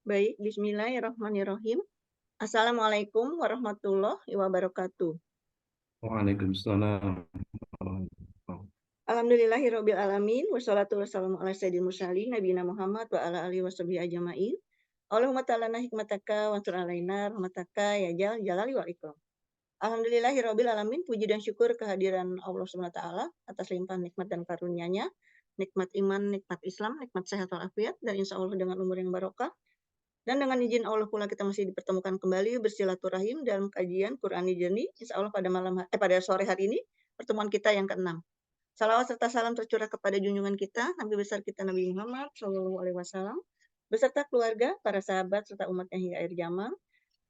Baik, bismillahirrahmanirrahim. Assalamualaikum warahmatullahi wabarakatuh. Waalaikumsalam warahmatullahi wabarakatuh. Alhamdulillahirabbil alamin wassalatu wassalamu ala sayyidil mursalin nabiyina Muhammad wa ala alihi washabihi ajmain. Allahumma ta'alana hikmataka wa ansur alaina rahmataka ya jalali wal ikram. Alhamdulillahirabbil alamin, puji dan syukur kehadiran Allah Subhanahu wa taala atas limpahan nikmat dan karunia-Nya, nikmat iman, nikmat Islam, nikmat sehat walafiat, dan insyaallah dengan umur yang barokah. Dan dengan izin Allah pula kita masih dipertemukan kembali bersilaturahim dalam kajian Qur'ani Journey. Insya Allah pada sore hari ini pertemuan kita yang ke-6. Salawat serta salam tercurah kepada junjungan kita, Nabi besar kita Nabi Muhammad SAW, beserta keluarga, para sahabat, serta umatnya hingga akhir zaman.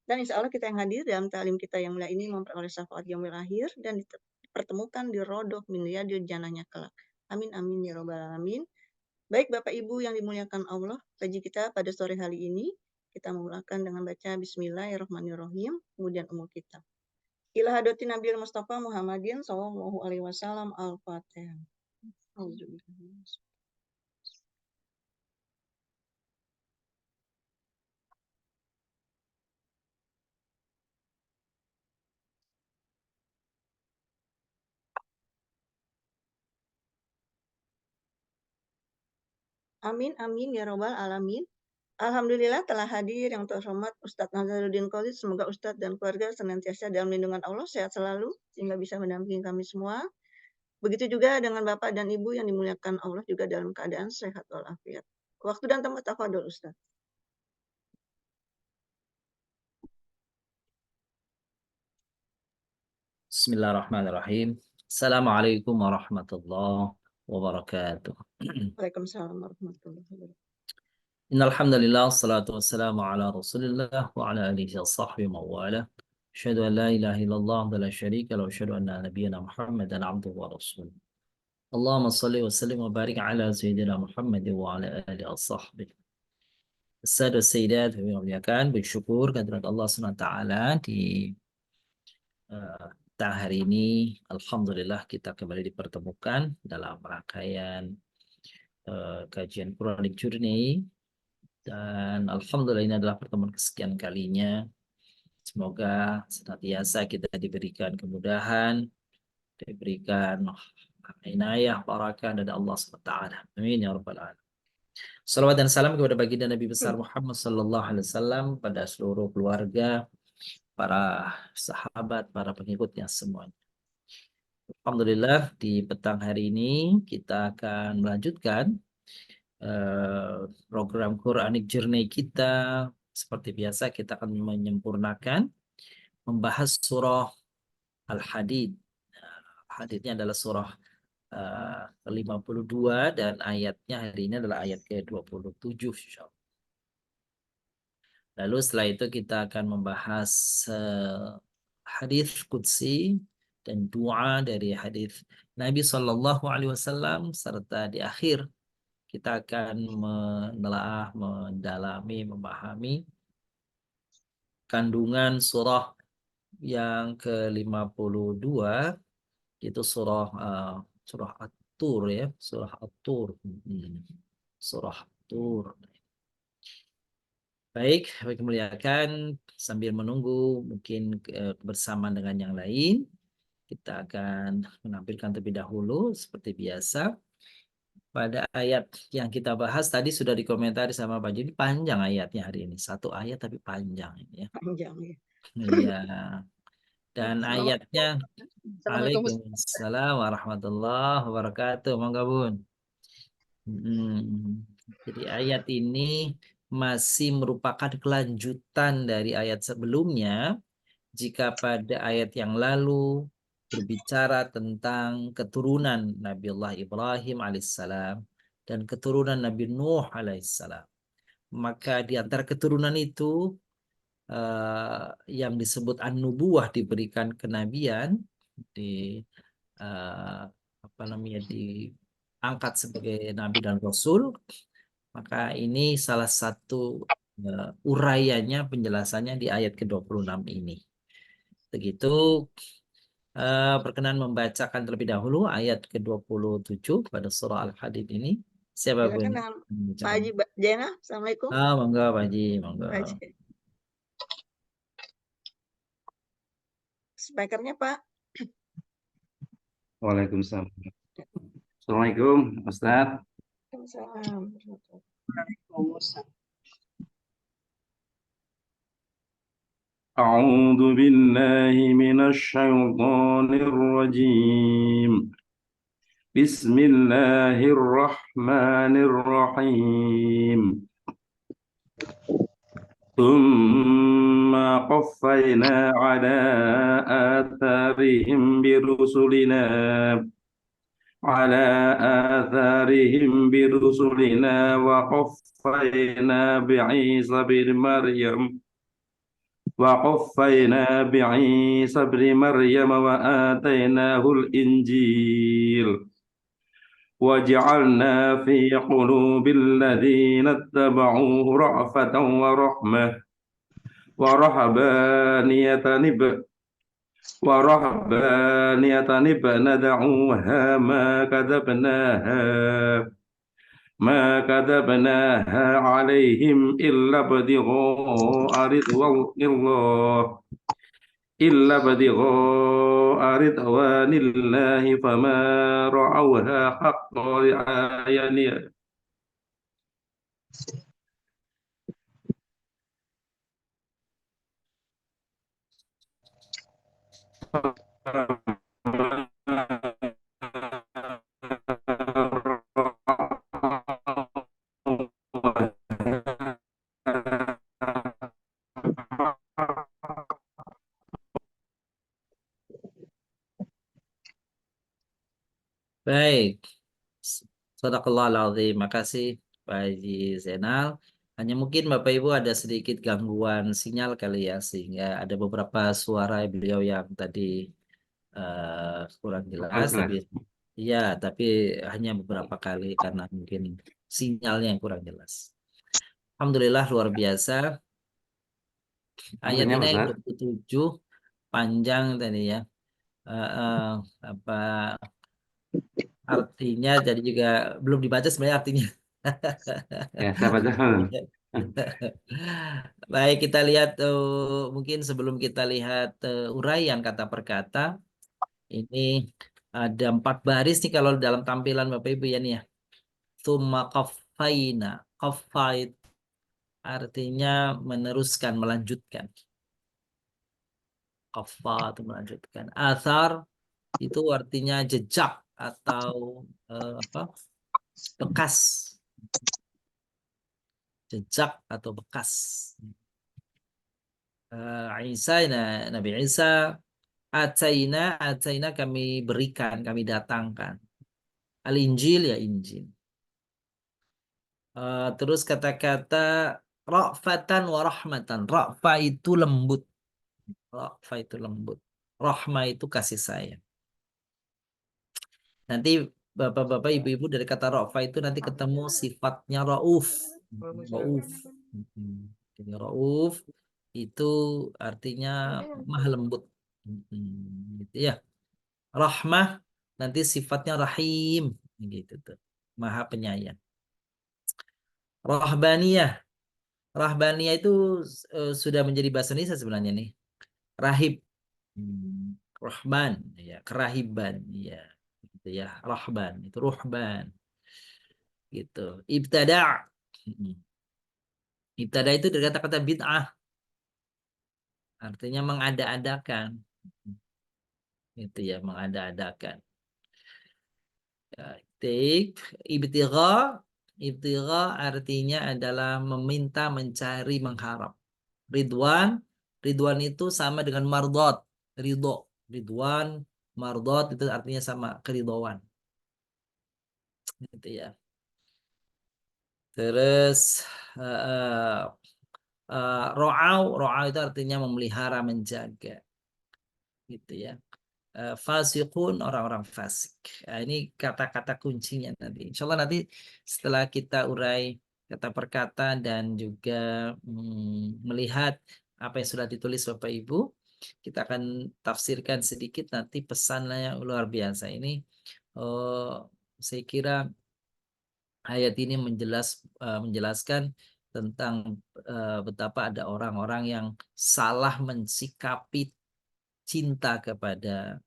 Dan insya Allah kita yang hadir dalam ta'lim kita yang mulia ini memperoleh syafaat yaumil akhir dan dipertemukan di rodoh min riyadil jannahnya kelak. Amin amin ya robbal alamin. Baik Bapak Ibu yang dimuliakan Allah, kaji kita pada sore hari ini kita memulakan dengan baca Bismillahirrahmanirrahim, kemudian umul kitab. Ila hadati Nabi Mustafa Muhammadin sallallahu alaihi wasallam al-Fatihah. Amin amin ya robbal alamin. Alhamdulillah telah hadir yang terhormat Ustadz Nazaruddin Khalid. Semoga Ustadz dan keluarga senantiasa dalam lindungan Allah, sehat selalu, sehingga bisa mendampingi kami semua. Begitu juga dengan Bapak dan Ibu yang dimuliakan Allah juga dalam keadaan sehat walafiat. Waktu dan tempat tafadhol Ustadz. Bismillahirrahmanirrahim. Assalamualaikum warahmatullahi wabarakatuh. Waalaikumsalam warahmatullahi wabarakatuh. Innal hamdalillah wassalatu wassalamu ala Rasulillah wa ala alihi washabbihi mawala. Asyhadu an la ilaha illallah wa la syarika lahu wa asyhadu anna nabiyyana Muhammadan abduhu wa rasuluh. Allahumma shalli wa sallim wa barik ala sayyidina Muhammad wa ala alihi washabbihi. Assadat sayyidat wa muliakan, bersyukur kehadirat Allah Subhanahu wa taala di hari ini. Alhamdulillah kita kembali dipertemukan dalam rangkaian kajian Quranic Journey, dan alhamdulillah ini adalah pertemuan kesekian kalinya. Semoga senantiasa kita diberikan kemudahan, diberikan inayah, barakah dari Allah SWT. Amin ya rabbal alamin. Salawat dan salam kepada baginda Nabi besar Muhammad sallallahu alaihi wasallam, pada seluruh keluarga, para sahabat, para pengikutnya semuanya. Alhamdulillah di petang hari ini kita akan melanjutkan program Quranic Journey kita. Seperti biasa kita akan menyempurnakan membahas surah Al-Hadid. Hadidnya adalah surah ke-52 dan ayatnya hari ini adalah ayat ke-27 insyaallah. Lalu setelah itu kita akan membahas hadis qudsi dan doa dari hadis Nabi Shallallahu Alaihi Wasallam, serta di akhir kita akan menelaah, mendalami, memahami kandungan surah yang ke-52, itu surah surah At-Tur ya, surah At-Tur. Surah At-Tur. Baik, bagi kemuliaan, sambil menunggu mungkin bersamaan dengan yang lain, kita akan menampilkan terlebih dahulu seperti biasa. Pada ayat yang kita bahas tadi sudah dikomentari sama Pak Juni, panjang ayatnya hari ini. Satu ayat tapi panjang ini ya. Panjang ya. Iya. Dan Assalamualaikum. ayatnya, Assalamualaikum. Waalaikumsalam warahmatullahi wabarakatuh. Monggo Bun. Jadi ayat ini masih merupakan kelanjutan dari ayat sebelumnya. Jika pada ayat yang lalu berbicara tentang keturunan Nabiullah Ibrahim alaihissalam dan keturunan Nabi Nuh alaihissalam, maka di antara keturunan itu yang disebut an-nubuwah, diberikan kenabian, di diangkat sebagai nabi dan rasul, maka ini salah satu uraiannya, penjelasannya di ayat ke-26 ini. Begitu, berkenan membacakan terlebih dahulu ayat ke-27 pada surah Al-Hadid ini. Siapapun. Silakan dengan Pak Haji Jainal. Assalamualaikum. Ah, monggo Pak Haji, monggo. Pak Haji. Speakernya Pak. Waalaikumsalam. Assalamualaikum, Ustadz. Waalaikumsalam. أعوذ بالله من الشيطان الرجيم. بسم الله الرحمن الرحيم. ثم قفينا على آثارهم برسلنا وقفينا بعيسى بن مريم وآتيناه الإنجيل وجعلنا في قلوب الذين اتبعوه رأفة ورحمة ورهبانية ندعوها ما كتبناها عليهم إلا ابتغاء رضوان الله فما رعوها حق رعايتها Baik. Sadaqallahul azim. Makasih Pak Haji Zainal. Hanya mungkin Bapak Ibu ada sedikit gangguan sinyal kali ya, sehingga ada beberapa suara beliau yang tadi kurang jelas, tapi ya, tapi hanya beberapa kali karena mungkin sinyalnya yang kurang jelas. Alhamdulillah luar biasa. Ayat ini ayat 27 panjang tadi ya. Apa artinya, jadi juga belum dibaca sebenarnya artinya. Ya, siapa tahu. Baik, kita lihat mungkin sebelum kita lihat uraian kata per kata, ini ada 4 baris nih kalau dalam tampilan Bapak Ibu ya nih ya. Tsumma qaffaina. Qaffait artinya meneruskan, melanjutkan. Qaffa itu melanjutkan. Athar itu artinya jejak atau apa? Bekas. Jejak atau bekas. Isa, Nabi Isa, Ataina kami berikan, kami datangkan. Al-Injil ya Injil. Terus kata-kata ra'fatan wa rahmatan. Ra'fa itu lembut. Ra'fa itu lembut. Rahmah itu kasih sayang. Nanti Bapak-bapak, ibu-ibu dari kata ra'fa itu nanti ketemu sifatnya ra'uf. Ra'uf. Jadi ra'uf itu artinya mah lembut. Gitu ya. Rahmah nanti sifatnya rahim gitu tuh. Maha penyayang. Rahbaniyah. Rahbaniyah itu sudah menjadi bahasa Indonesia sebenarnya nih. Rahib. Rahban ya, kerahiban ya. Gitu ya. Rahban itu ruhban. Gitu. Ibtada'. Ibtada' itu dari kata-kata bid'ah. Artinya mengada-adakan. Itu ya, mengada-adakan. Ibtigha, ibtigha artinya adalah meminta, mencari, mengharap. Ridwan itu sama dengan mardot, ridho. Ridwan, mardot itu artinya sama, keridhoan. Gitu ya. Terus ro'au itu artinya memelihara, menjaga. Gitu ya. Fasiqun, orang-orang fasik. Nah, ini kata-kata kuncinya nanti. Insya Allah nanti setelah kita urai kata per kata dan juga melihat apa yang sudah ditulis Bapak Ibu, kita akan tafsirkan sedikit nanti pesannya luar biasa. Ini saya kira ayat ini menjelaskan tentang betapa ada orang-orang yang salah mensikapi cinta kepada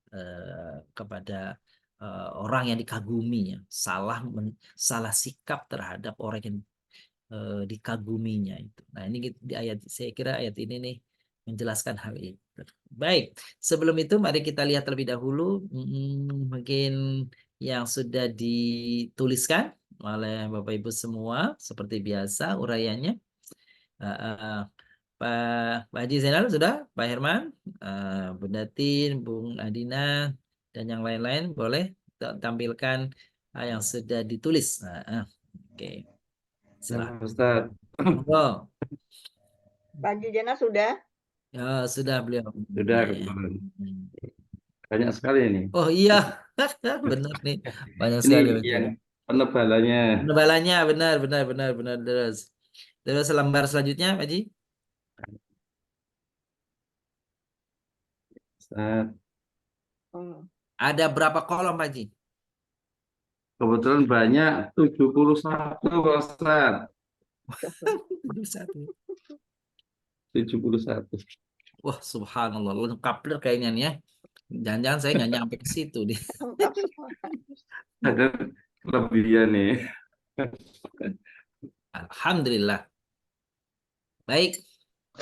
orang yang dikaguminya, salah sikap terhadap orang yang dikaguminya itu. Nah, ini di ayat, saya kira ayat ini nih menjelaskan hal itu. Baik, sebelum itu mari kita lihat terlebih dahulu mungkin yang sudah dituliskan oleh Bapak Ibu semua seperti biasa uraiannya. Pak Haji Zainal sudah, Pak Herman, Bunda Tin, Bung Adina, dan yang lain-lain boleh tampilkan yang sudah ditulis. Oke, Ya, silahkan. Ustaz. Monggo. Pak Haji Zainal sudah? Ya, sudah beliau. Sudah Ya. kebetulan. Banyak sekali ini. Oh iya, benar nih, banyak Ini sekali yang bacanya. penebalannya. Penebalannya benar. Terus lembar selanjutnya, Pak Haji. Ustaz. Hmm. Ada berapa kolom, Pak Haji? Kebetulan banyak 71 Ustaz. Aduh, satu. 71. Wah, subhanallah, lengkap bener kayaknya nih ya. Jangan-jangan saya nggak nyampe ke situ nih. Lengkap semua. Ada kelebihan nih. Alhamdulillah. Baik.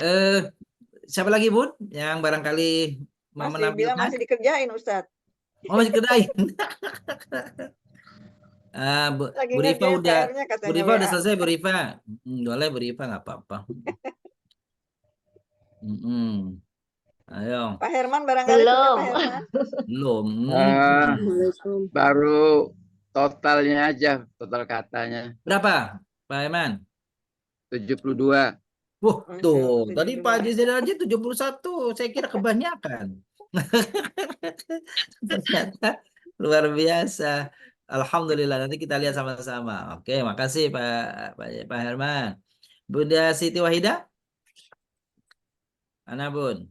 Eh, siapa lagi, Bun, yang barangkali mau Masih bilang menampilkan? masih dikerjain Ustadz. Oh, masih kerjain. Lagi Bu Rifa ngerjain udah, PR-nya Bu katanya Rifa udah WA. selesai, Bu Rifa. Boleh, Bu Rifa nggak apa-apa. Ayo. Pak Herman barangkali sudah, Pak Belum. Herman. Belum. Baru totalnya aja, total katanya Berapa, Pak Eman? 72. Wah, Masya tuh. Allah, Tadi Pak 72. Haji Zainal aja 71. Saya kira kebanyakan. Ternyata luar biasa. Alhamdulillah, nanti kita lihat sama-sama. Oke, makasih Pak Herman. Bunda Siti Wahidah, mana Bun?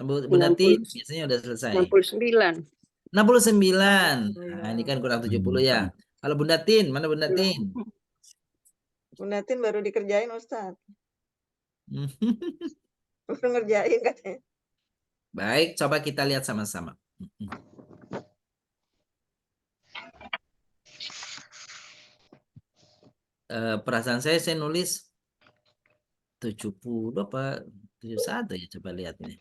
Bunda Tin, biasanya udah selesai. 69. 69. Nah, ini kan kurang 70 ya. Kalau Bunda Tin, mana Bunda Tin? Bunda Tin baru dikerjain Ustadz. Baru ngerjain katanya. Baik, coba kita lihat sama-sama. Perasaan saya nulis 70 apa 71 ya, coba lihat nih.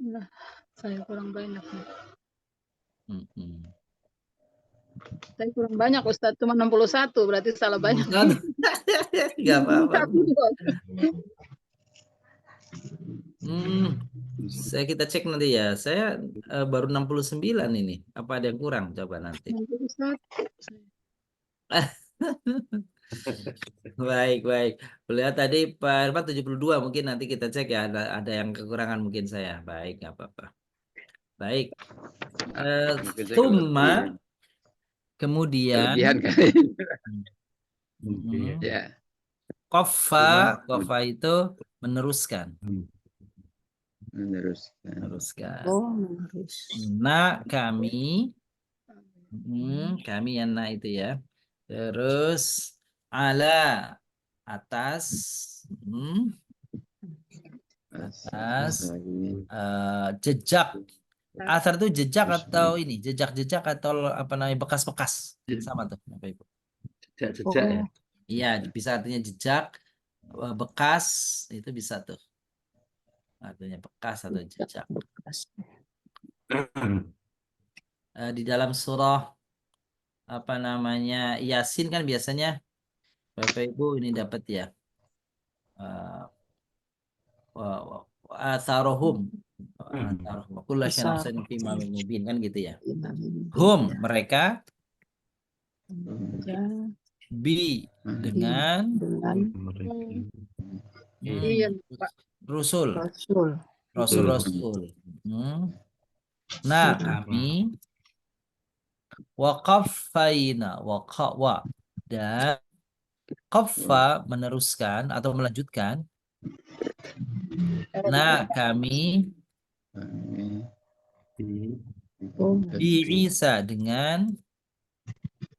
Nah, saya kurang banyak. Saya kurang banyak Ustadz, cuma 61, berarti salah banyak. Nggak apa-apa. Kita cek nanti ya. Saya baru 69 ini. Apa ada yang kurang? Coba nanti. 61. Baik. Lihat tadi Pak Irfan 72, mungkin nanti kita cek ya, ada yang kekurangan mungkin saya. Baik, nggak apa-apa. Baik. Tsumma, kemudian Kelebihan kali. Ya. Qaffa itu meneruskan. Meneruskan. Oh, harus. Nah, kami yang nah itu ya. Terus ala, atas, jejak. Asar itu jejak atau ini, jejak atau apa namanya, bekas-bekas, sama tuh Bapak Ibu. Jejak ya. Iya, bisa artinya jejak, bekas, itu bisa tuh. Artinya bekas atau jejak. Di dalam surah apa namanya Yasin kan biasanya Bapak Ibu ini dapat ya. Atharohum. Kullu syai'in ahsanu fi imamin mubin kan gitu ya. Hum, mereka dengan Rasul. Nah, kami waqaffaina dan qaffa meneruskan atau melanjutkan Nah, kami bi Isa dengan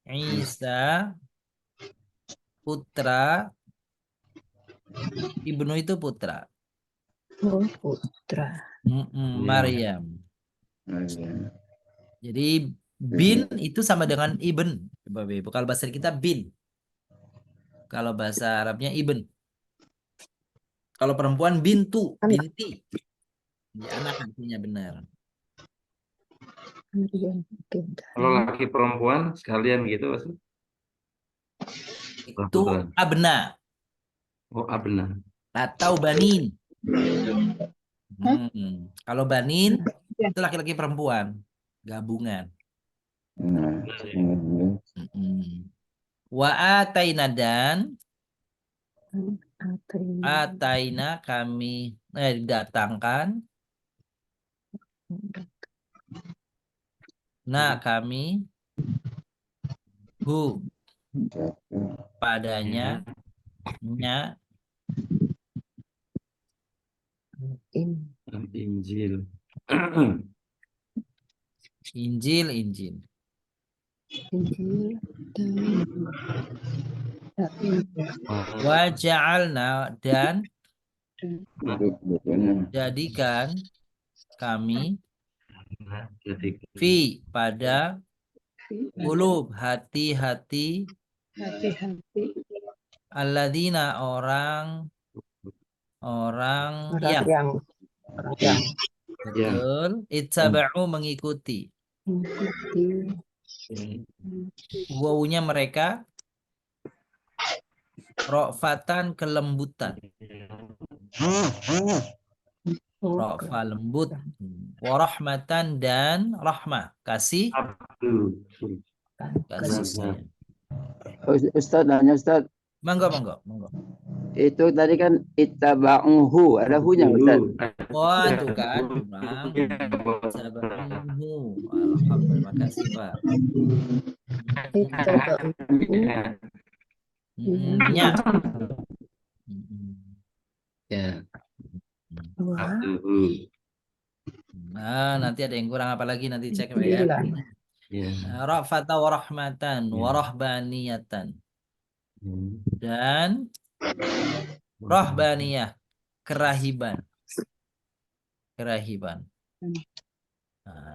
Isa putra. Ibnu itu putra. Oh, putra. Maryam. Jadi bin itu sama dengan ibn. Coba Ibu. Kalau bahasa kita bin. Kalau bahasa Arabnya ibn. Kalau perempuan bintu, binti. Ya, anak artinya benar. Maryam Kalau laki perempuan sekalian gitu Ustaz. Itu abna Oh, abna. atau banin. Kalau banin itu laki-laki perempuan gabungan. Wa ataina dan ataina kami datangkan. Nah, kami hu padanya nya Injil. Injil. Wa ja'alna dan jadikan kami fi pada qulub hati-hati alladzina orang yang betul ittaba'u mengikuti wawunya mereka rofatan kelembutan rofa lembut warahmatan dan rahmah kasih sayang. Ustaz, nanya Ustaz. Monggo. Itu tadi kan ittaba'uhu, ada hu-nya Ustaz. Wah, itu kan kurang. Sab'uhu. Alhamdulillah, makasih Pak. Nya. Ya. Nah, nanti ada yang kurang apa lagi nanti cek ya. Rafata wa rahmatan wa rahbaniyatan. Dan rahbaniyah kerahiban. Nah,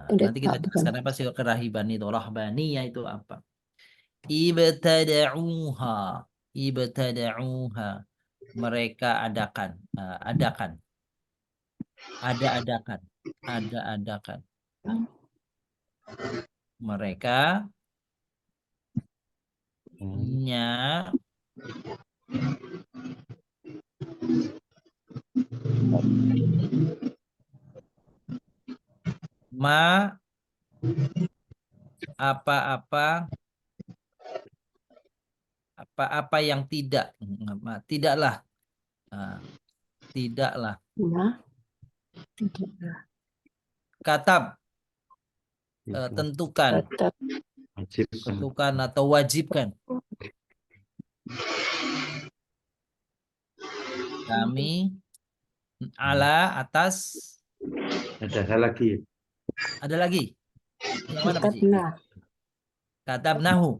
nanti kita jelaskan apa sih kerahiban itu. Rahbaniyah itu apa? Ibtada'uha. Mereka adakan. Ada-adakan. Mereka nya ma apa-apa yang tidaklah katab tentukan atau wajibkan kami ala atas ada lagi yang mana Pak? Katabnahu.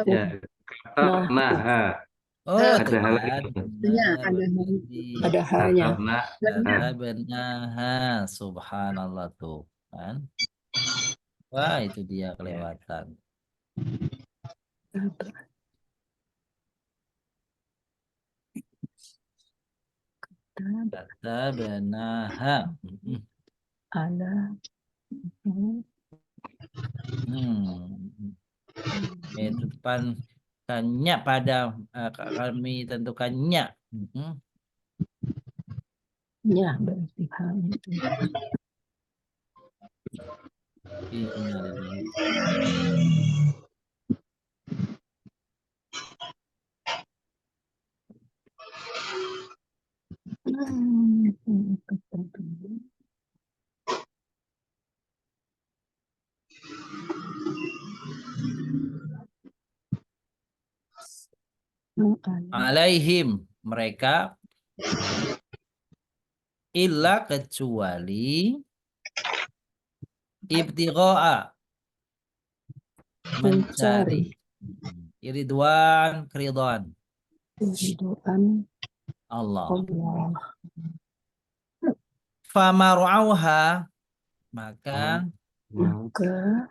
Ya, katabnaha. Oh, ada hal lagi. Ada halnya. Katabnaha. Subhanallah tuh kan. Wah, itu dia kelewatan. Katabnaha. Ada. Itu depan nya pada kami tentukannya. Ya, berarti halnya itu. Alaihim mereka Illa kecuali ibtigha'a mencari ridwan keridhaan Ridwan Allah. Allah. Famar'auha maka Maka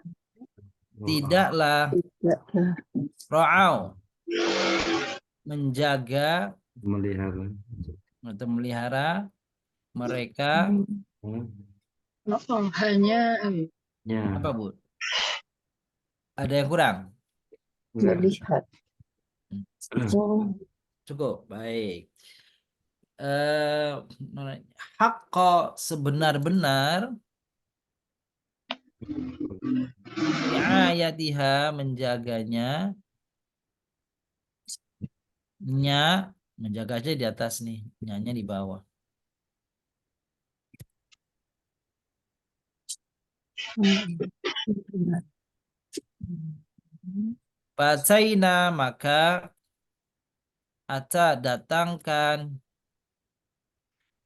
tidaklah tidaklah ra'au menjaga melihara. atau melihara mereka Oh, hanya Ya. apa Bu? Ada yang kurang? melihat. Oh, Cukup, baik. Haqqa sebenar-benar riayatiha menjaganya menjaga aja di atas nih, nyanya di bawah. benar. Fataina maka ata datangkan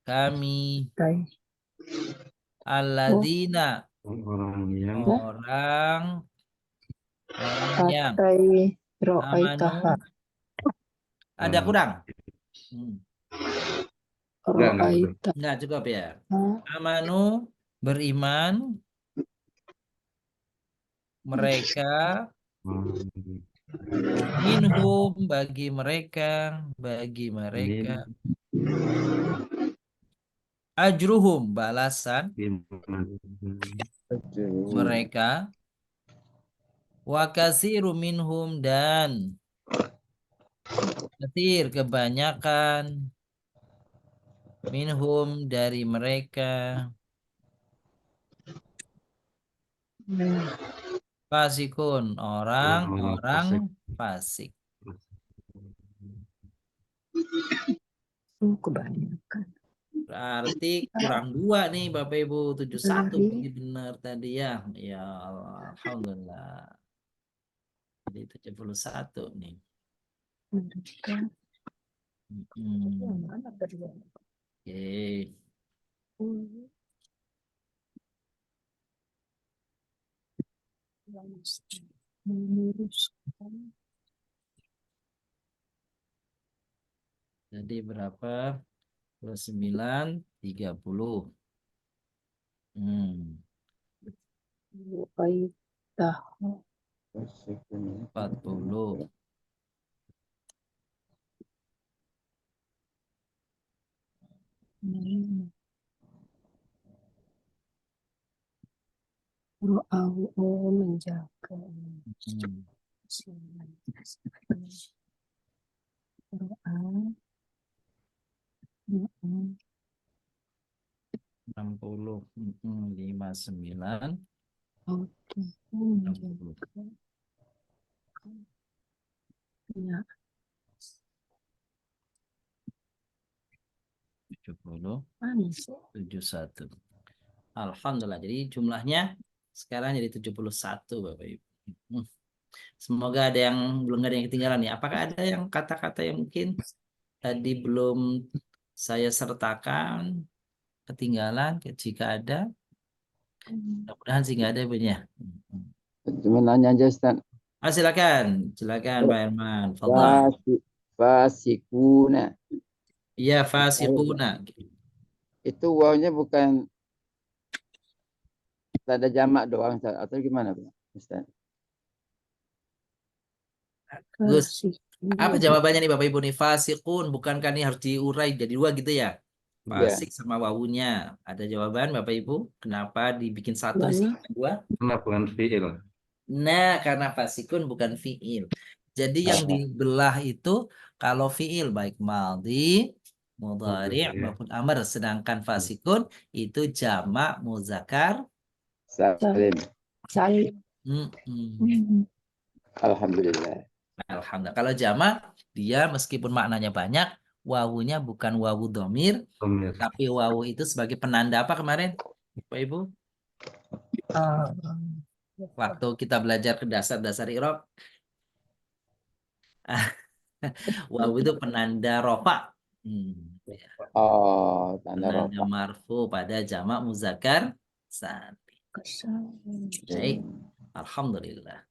kami Baik. alladzina Orang yang orang yang Atai amanu ro'aitaha. ada kurang? Ro'aita. Enggak cukup ya. Amanu beriman mereka minhum bagi mereka ajruhum balasan mereka wa katsiru minhum dan katsir kebanyakan minhum dari mereka fasikun orang-orang fasik. Kebanyakan. Berarti kurang 2 nih Bapak Ibu, 71 berarti benar tadi ya. Ya Allah, alhamdulillah. Jadi 71 nih. Mereka. Oke. Meluruskan. Jadi berapa? 29, 30. Ro'aitaha. 40. Ro'au menjaga. Ro'au. 60, 59, Oke. 60. Ya. 70, Manis. 71. Alhamdulillah. Jadi jumlahnya sekarang jadi 71 Bapak Ibu. Semoga ada yang belum ada yang ketinggalan nih. Apakah ada yang kata-kata yang mungkin tadi belum saya sertakan ketinggalan? Jika ada, mudah-mudahan sih nggak ada Bu ya. Cuma nanya aja Ustaz. Silakan Pak Herman. Fadhal. Fasikuna. Iya, fasiquna. Itu wawnya bukan ada jamak doang Ustaz, atau gimana Ustaz? Gus, apa jawabannya nih Bapak Ibu nih? Fasiqun, bukankah ini harus diurai jadi 2 gitu ya? Fasik sama wawunya. Ada jawaban Bapak Ibu? Kenapa dibikin 1 disebutkan 2? Karena bukan fi'il. Nah, karena fasikun bukan fi'il. Jadi yang dibelah itu kalau fi'il baik maldi, mudhari' maupun amr. Sedangkan fasikun itu jamak muzakkar Salim. Salim. Alhamdulillah. Alhamdulillah. Kalau jamak dia meskipun maknanya banyak, wawunya bukan wawu domir, tapi wawu itu sebagai penanda apa kemarin, Pak Ibu? Waktu kita belajar ke dasar-dasar i'rab, wawu itu penanda rofa. Ya, Oh, tanda karena ada rafah. marfu pada jamak muzakkar salim. Kesal. Baik, alhamdulillah.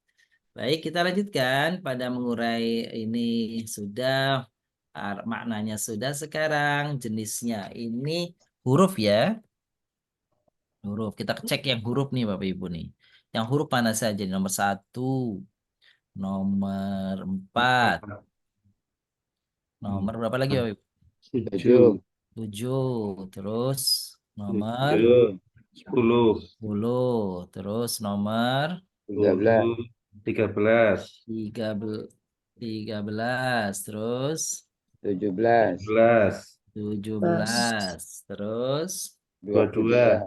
Baik, kita lanjutkan pada mengurai ini sudah maknanya sudah, sekarang jenisnya ini huruf ya. Huruf. Kita cek yang huruf nih Bapak Ibu nih. Yang huruf mana saja? Nomor 1, nomor 4, nomor berapa lagi Bapak Ibu? 7, 7, terus nomor 7, 10, 10, terus nomor 13, 13, 13, terus 17, 14, 17, terus 22,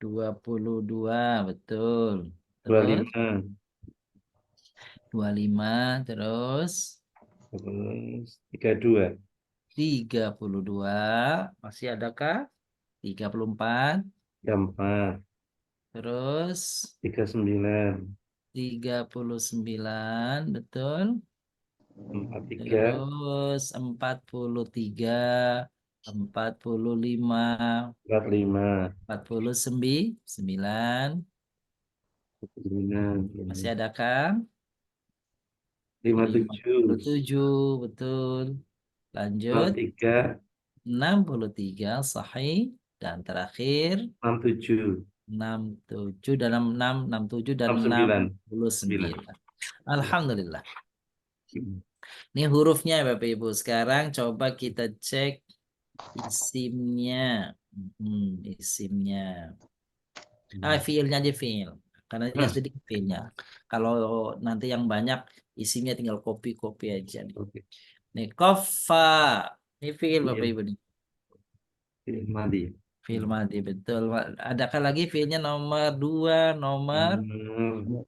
22, betul. Terus 25, 25, terus terus 32, 32. Masih adakah? 34, 34, terus 39, 39, betul. 43, Terus 43, 45, 45, 49. Masih 49, adakah? 57, 57, betul. Lanjut. 63, 63, sahih. Dan terakhir 67, 67, dalam 67 dan 69, 69. Alhamdulillah. Ini hurufnya Bapak Ibu. Sekarang coba kita cek isimnya. Isimnya. Fiilnya aja fiil. Karena ini yang sedikit fiilnya. Kalau nanti yang banyak isimnya tinggal copy-copy aja nih. Oke. Nih, kofa. Ini fiil Bapak Fiil. Ibu nih. Madi. Fiil madi, betul. Adakah lagi fiilnya nomor 2, nomor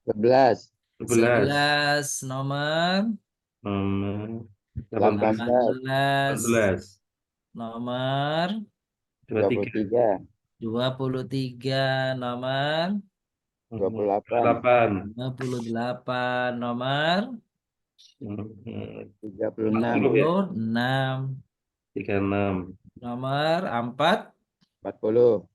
11, 11, nomor nomor 18, 18, 14, nomor 23, 23, nomor 28, 8, 58, nomor 36, 46, 36, nomor 40, 40,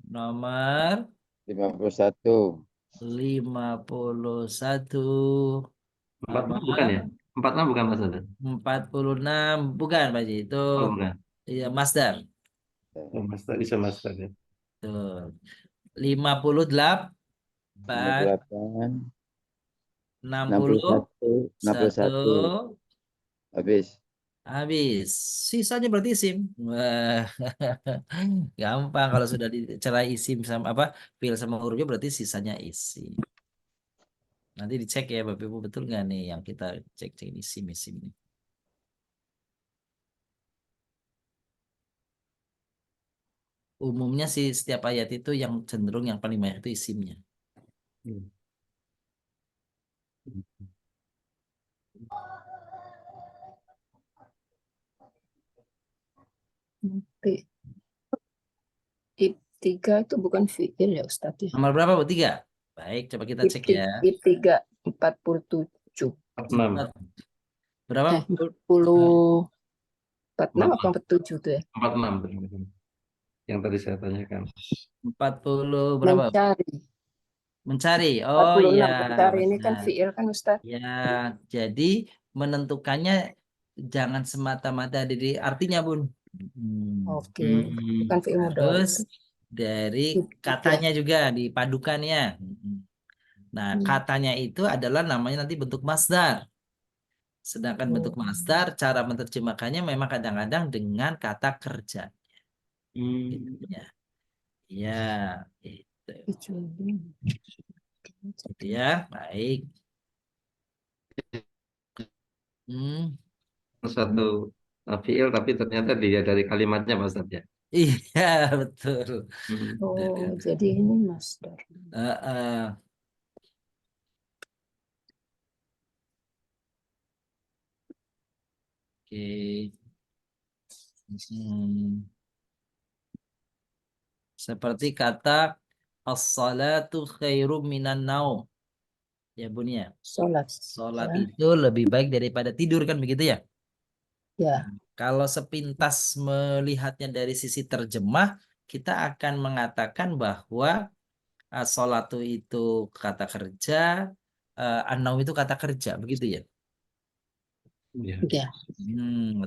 nomor 51, 51, 46 bukan ya? nomor 46 bukan Mas Ada? 46, bukan Pak Haji, itu Oh bukan. iya masdar. Oh, Master bisa Master ya. Tuh. 58, 58, 60, 61, 1, habis. habis. Sisanya berarti isim. Wah, gampang kalau sudah dicerai isim sama apa, fiil sama hurufnya berarti sisanya isim. Nanti dicek ya Bapak Ibu, betul nggak nih yang kita cek-cek isim-isim ini. Umumnya sih setiap ayat itu yang cenderung yang paling banyak itu isimnya. Nanti I3 itu bukan fiil ya Ustadz ya. Nomor berapa Bu? 3. Baik, coba kita cek ya. I3 47. 46, Berapa? 40 46 apa 47 tuh ya? 46 yang tadi saya tanyakan. 40 berapa? Mencari. Mencari. Oh 46 iya, mencari ini kan benar. fiil kan Ustadz. Ya, jadi menentukannya jangan semata-mata dari artinya, Bun. Oke, bukan fiil mudhari. Terus dari katanya juga dipadukannya. Nah, katanya itu adalah namanya nanti bentuk masdar. Sedangkan bentuk masdar, cara menerjemahkannya memang kadang-kadang dengan kata kerja. Ya, ya, itu. Gitu ya, baik. Satu fiil tapi ternyata dilihat dari kalimatnya Mas Ustadz ya. Iya, betul. Oh, jadi ini masdar. Oke. Seperti kata as-salatu khairum minan naum. Ya Bun ya. Sholat. Salat Ya. itu lebih baik daripada tidur kan begitu ya? Ya. Kalau sepintas melihatnya dari sisi terjemah, kita akan mengatakan bahwa as-sholatu itu kata kerja, an-naum itu kata kerja, begitu ya? Ya. Ya.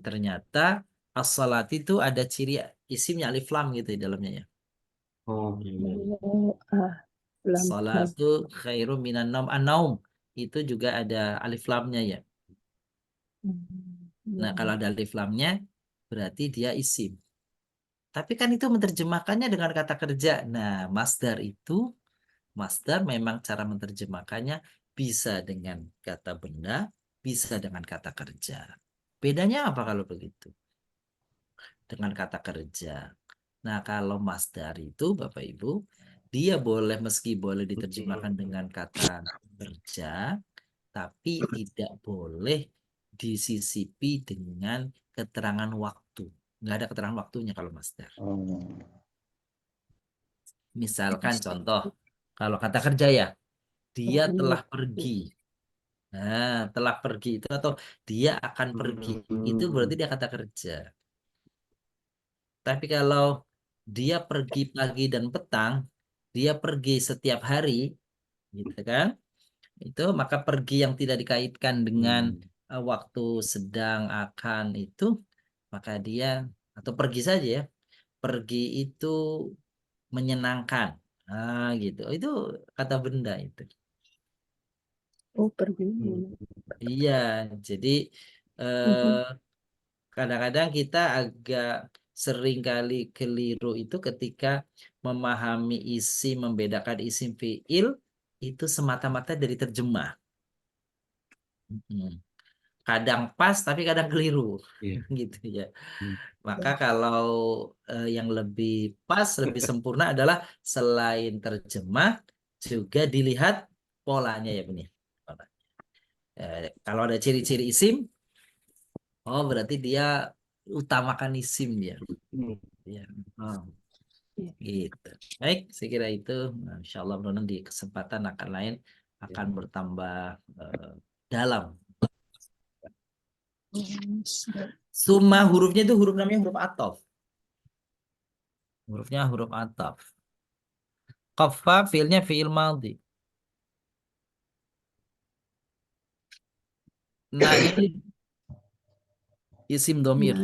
Ternyata as-sholat itu ada ciri isimnya alif lam gitu di dalamnya ya. Oh, Oh, lam. Salatu khairum minan naum. An-naum itu juga ada alif lamnya ya. Nah, kalau ada alif lamnya berarti dia isim. Tapi kan itu menerjemahkannya dengan kata kerja. Nah, masdar memang cara menerjemahkannya bisa dengan kata benda, bisa dengan kata kerja. Bedanya apa kalau begitu? Dengan kata kerja. Nah, kalau masdar itu Bapak Ibu, dia meski boleh diterjemahkan dengan kata kerja, tapi tidak boleh disisipi dengan keterangan waktu. Nggak ada keterangan waktunya kalau masdar. Oh. Misalkan contoh, kalau kata kerja ya, dia telah pergi. Nah, telah pergi itu atau dia akan pergi, itu berarti dia kata kerja. Tapi kalau dia pergi pagi dan petang, dia pergi setiap hari, gitu kan? Itu maka pergi yang tidak dikaitkan dengan waktu sedang akan itu, maka dia atau pergi saja ya, pergi itu menyenangkan. Nah, gitu. Itu kata benda itu. Oh, pergi. Iya, jadi eh, kadang-kadang kita agak sering kali keliru itu ketika memahami isim, membedakan isim fiil itu semata-mata dari terjemah. Mm. Kadang pas tapi kadang keliru, Iya. gitu ya. Hmm. Maka kalau yang lebih pas, lebih sempurna adalah selain terjemah juga dilihat polanya ya benih. Kalau ada ciri-ciri isim, oh berarti dia utamakan isim dia. Ya. Oh, gitu. Baik, saya kira itu. Nah, insya Allah mudah-mudahan di kesempatan akan lain akan bertambah dalam. Summa hurufnya itu huruf namanya huruf ataf. Hurufnya huruf ataf. Qaffa fiilnya fiil madhi. Nah-nya ini isim domir.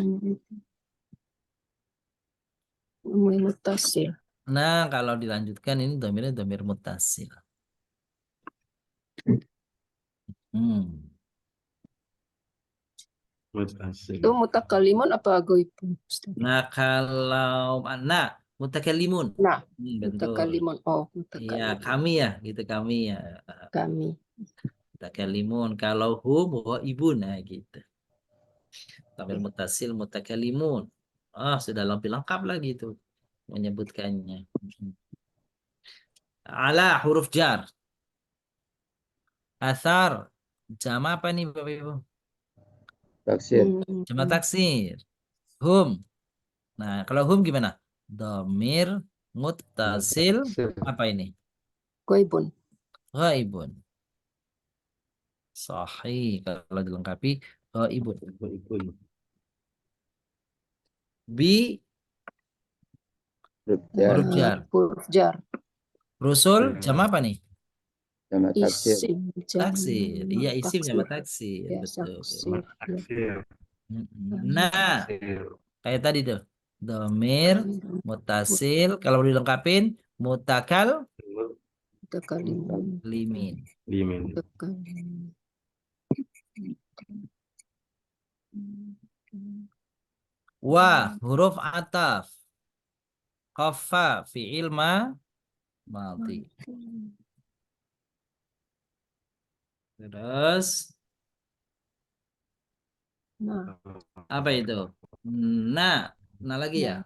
Mutasil. Nah, kalau dilanjutkan ini domirnya domir mutasil. Itu mutakalimun apa goibun? Nah, kalau anak mutakallimun. Nah, Betul. mutakalimun. Oh, Iya, mutakalimun. kami ya, gitu kami ya. Kami. Mutakalimun. Kalau hum, ibu, nah gitu. Domir mutasil, mutakalimun. Sudah lebih lengkap lagi itu menyebutkannya. Ala huruf jar. Asar. Jama apa nih Bapak Ibu? Taksir. Jama taksir. Hum. Nah, kalau hum gimana? Domir muttasil apa ini? Goibun. Ghaibun. Sahih kalau dilengkapi ghaibun. Bi huruf jar. Huruf jar. Rusul jama apa nih? Sama taksir. Isim. Taksir. Iya isim jama taksir. Ya, Betul. taksir. Nah, kayak tadi tuh. Domir mutasil kalau dilengkapin mutakal Mutakalimun. limin. Mutakalimun. Wah, huruf ataf. Qafa fi'il madhi. Terus Nah. apa itu? Nah, nah lagi ya.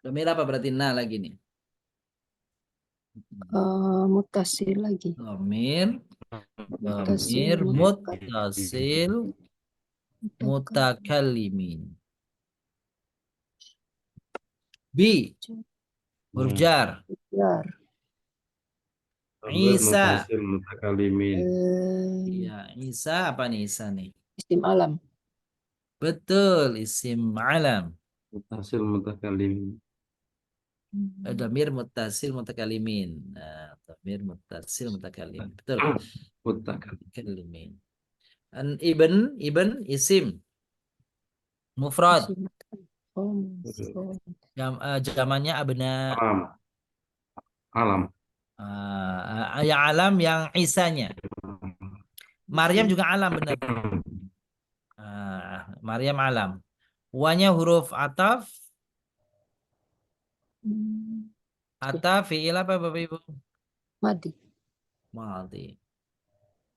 Domir apa berarti nah lagi nih? Mutasil lagi. Domir mutasil mutakallimin. Bi huruf jar. Jar. Dhamir Isa. mutasil mutakalimin. Iya, Isa apa nih Isa nih? Isim alam. Betul, isim alam. Mutasil mutakalimin. Dhamir muttasil mutakalimin. Nah, dhamir muttasil mutakalimin. Betul. Mutakal. Mutakalimin. Ibn isim mufrad. Isim oh, mufrad. Jamannya abna. Alam. Alam. Yang alam yang isanya. Maryam juga alam benar. Maryam alam. Wanya huruf ataf. Ataf fi'il apa Bapak Ibu? Madi. Maldi.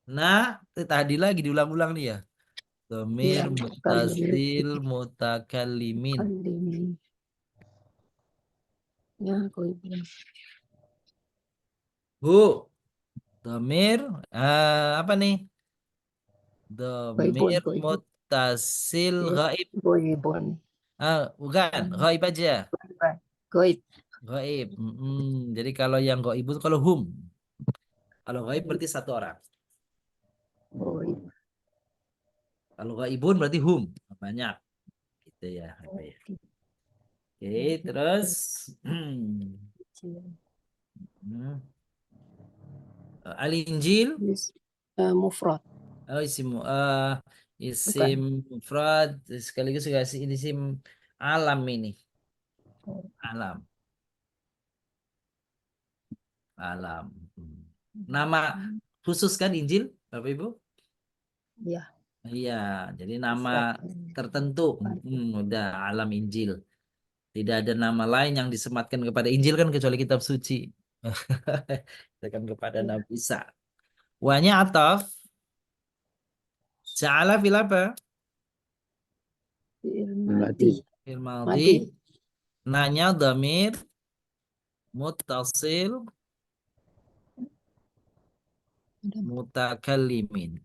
Nah, tadi lagi diulang-ulang nih ya. Dhamir Iya, muttasil mutakallimin. Kalimin. Ya, aku bilang. Hu. Dhamir apa nih? Goibun, Dhamir goibun. muttasil ghaib. Goibun. Bukan, ghaib aja. Goib. Ghaib. Jadi kalau yang ghaib itu kalau hum. Kalau ghaib berarti satu orang. Goib. Kalau ghaibun berarti hum. Banyak. Gitu ya. Apa ya? Oke, terus Al-Injil. Mufrad. Oh, isim Bukan. mufrad sekaligus juga isim alam ini. Alam. Alam. Nama khusus kan Injil, Bapak Ibu? Iya. Iya, jadi nama Mufrad. tertentu. Udah alam Injil. Tidak ada nama lain yang disematkan kepada Injil kan kecuali kitab suci. Kan kepada Nabi Isa. Wanya ataf. Ja'ala fil apa? Madi. Fil Madi. maldi. Nanya dhamir muttasil mutakallimin.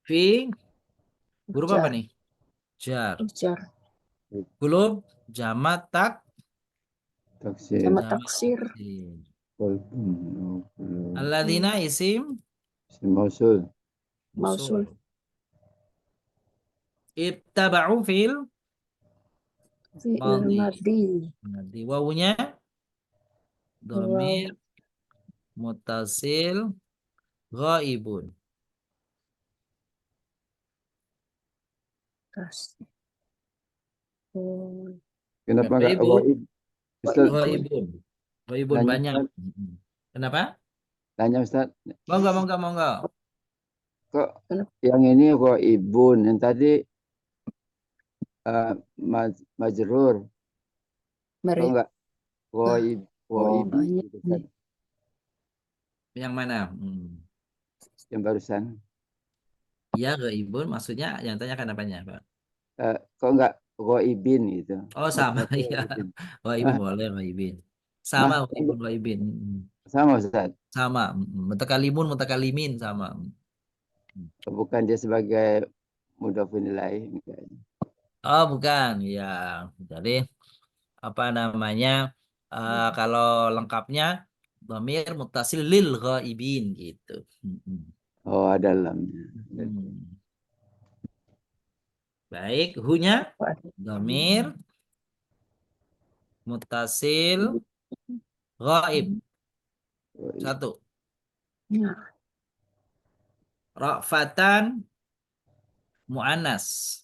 Fi huruf apa nih? Jar. Jar. Huruf jamak tak. Taksir. Sama Jamak taksir. taksir. Qalbun. Alladzina isim Isim mausul. Mausul. Ittaba'u fil Fi'il maldi. madi. Nanti wawunya dhamir muttasil ghaibun. Kasih. Oh, Kenapa Bapak enggak Ibu, ghaib? Ustaz, ghaibun. Ghaibun Tanya, banyak. Ustaz. Kenapa? Tanya Ustaz, Monggo. kok yang ini ghaibun, yang tadi majrur, kok Mereka. enggak ghaib, Oh, banyak gitu, nih. Ustaz, Yang mana? yang barusan. Ya, ghaibun maksudnya yang tanyakan apanya, Pak? Kok enggak ghaibin gitu. Oh, sama Muttasil ya. gitu. Ghaibun Hah? boleh ghaibin. Sama ghaibun ghaibin. Sama Ustaz. Sama. Mutakalimun mutakalimin sama. Bukan dia sebagai mudhafun ilaih. Oh, bukan. Ya. Jadi apa namanya? Kalau lengkapnya dhamir muttasil lil ghaibin gitu. Oh, ada dalamnya. Baik, hunya dhamir muttasil ghaib. Satu. Ra'fatan mu'annas.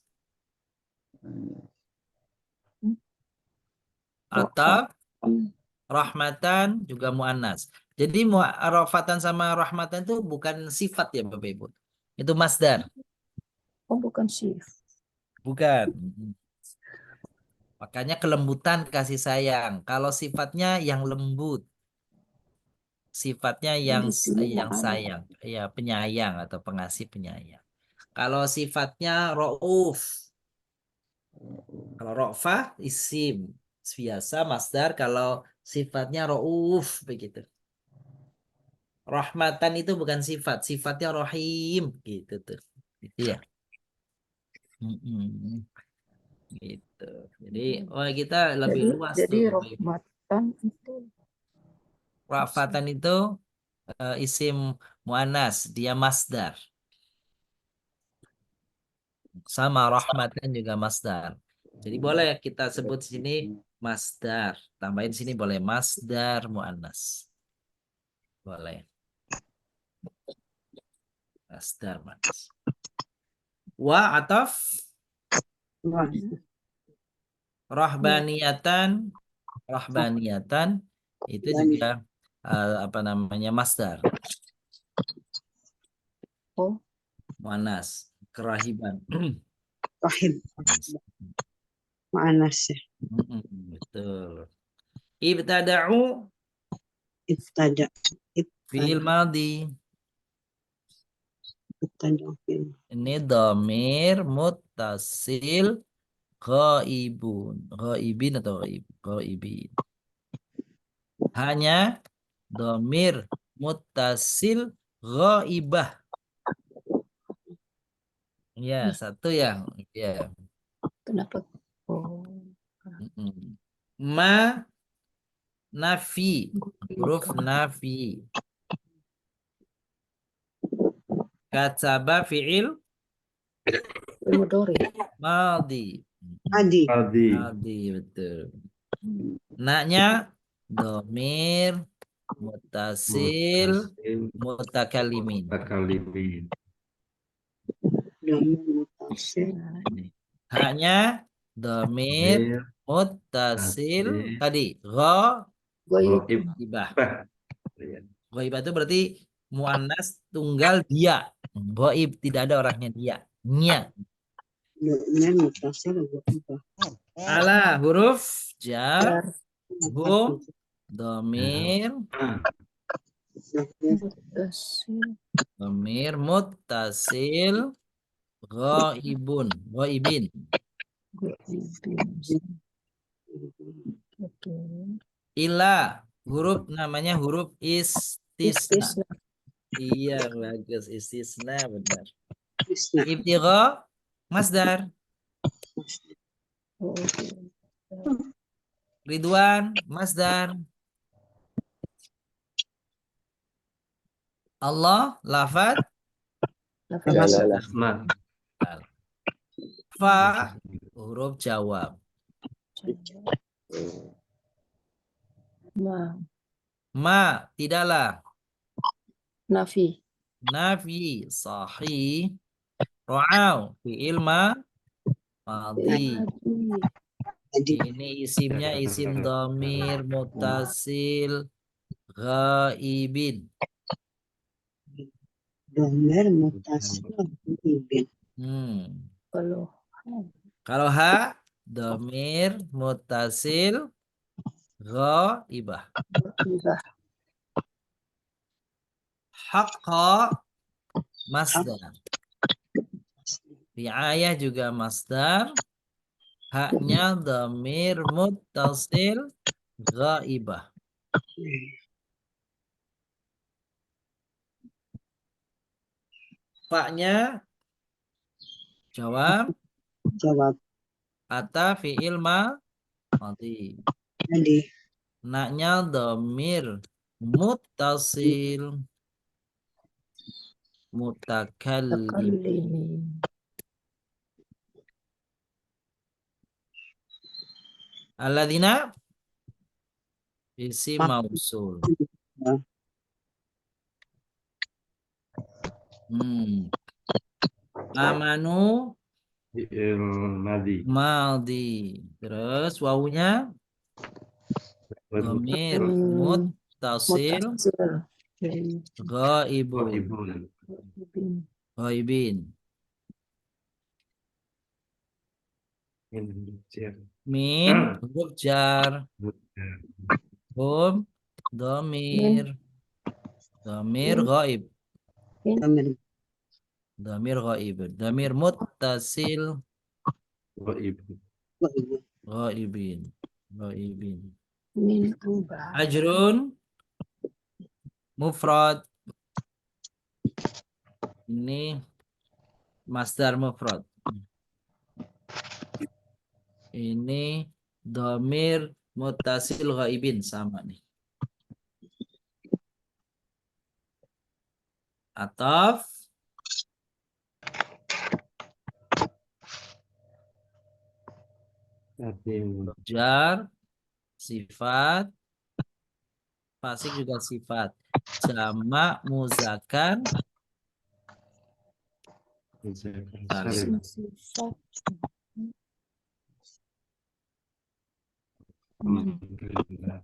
Atau rahmatan juga mu'annas. Jadi ra'fatan sama rahmatan itu bukan sifat ya Bapak Ibu. Itu masdar. Oh, bukan sifat. Bukan. Makanya kelembutan kasih sayang. Kalau sifatnya yang lembut. Sifatnya yang sayang. Ya, penyayang atau pengasih penyayang. Kalau sifatnya ra'uf. Kalau ra'fah isim biasa masdar, kalau sifatnya ra'uf begitu. Rahmatan itu bukan sifat, sifatnya rahim gitu tuh. Gitu ya. Mm-mm. Gitu. Jadi, kita lebih luas Jadi tuh. rohmatan itu Rafatan itu isim muannas, dia masdar. Sama rahmatan juga masdar. Jadi boleh kita sebut sini masdar. Tambahin sini boleh masdar muannas. Boleh. Masdar muannas. Wa ataf wah, rahbaniyatan. Rahbaniyatan itu juga apa namanya masdar. oh, Muannas. Kerahiban. Rahib ma'anas ya. Betul. Ibtada'u Ibtada. fi'il madhi. Ibtada. Ini dhamir muttasil ghaibun. Ghaibin atau ghaibin. Hanya dhamir muttasil ghaibah. Ya, satu yang ya. kenapa? Oh, Ma nafi, huruf nafi. Katsaba fi'il Mudori. madhi. Adi. Madhi, betul. Naknya dhamir muttasil mutakallimin. Dhamir mutasil. Haknya dhamir muttasil tadi ghaibah. Ghaibah itu berarti muannas tunggal dia. Ghaib tidak ada orangnya dia. Nya. Dhamir mutasil ghaibah. Ala huruf jar Jar hum dhamir dhamir muttasil ghaibun ghaibin. Ila huruf namanya huruf istisna. Iya bagus istisna benar. Isna. Ibtigha masdar. Ridwan masdar. Allah lafad fa huruf jawab. Ma tidaklah. Nafi. Nafi sahih. Ra'au fi'il madhi. Adi. Ini isimnya isim dhamir muttasil ghaibin. Dhamir mutasil ghaibin. Kalau ha dhamir muttasil ghaibah. Haqqa masdar. Riayah juga masdar. Haknya dhamir muttasil ghaibah. Faknya jawab Jawab. ata fi'il madhi. Adi. Naknya dhamir muttasil mutakallim. Alladzina isim mausul. Amanu madhi. Terus wawunya dhamir muttasil ghaibun. Ghaibin. Min huruf jar. Hum dhamir. Dhamir ghaib. Dhamir. Dhamir ghaib. Dhamir muttasil ghaibin. Ghaibin. Ajrun mufrad. Ini masdar mufrad. Ini dhamir muttasil ghaibin sama nih. Ataf Qadim. jar sifat fasik juga sifat. Jamak muzakkar salim. Sifat. Alhamdulillah.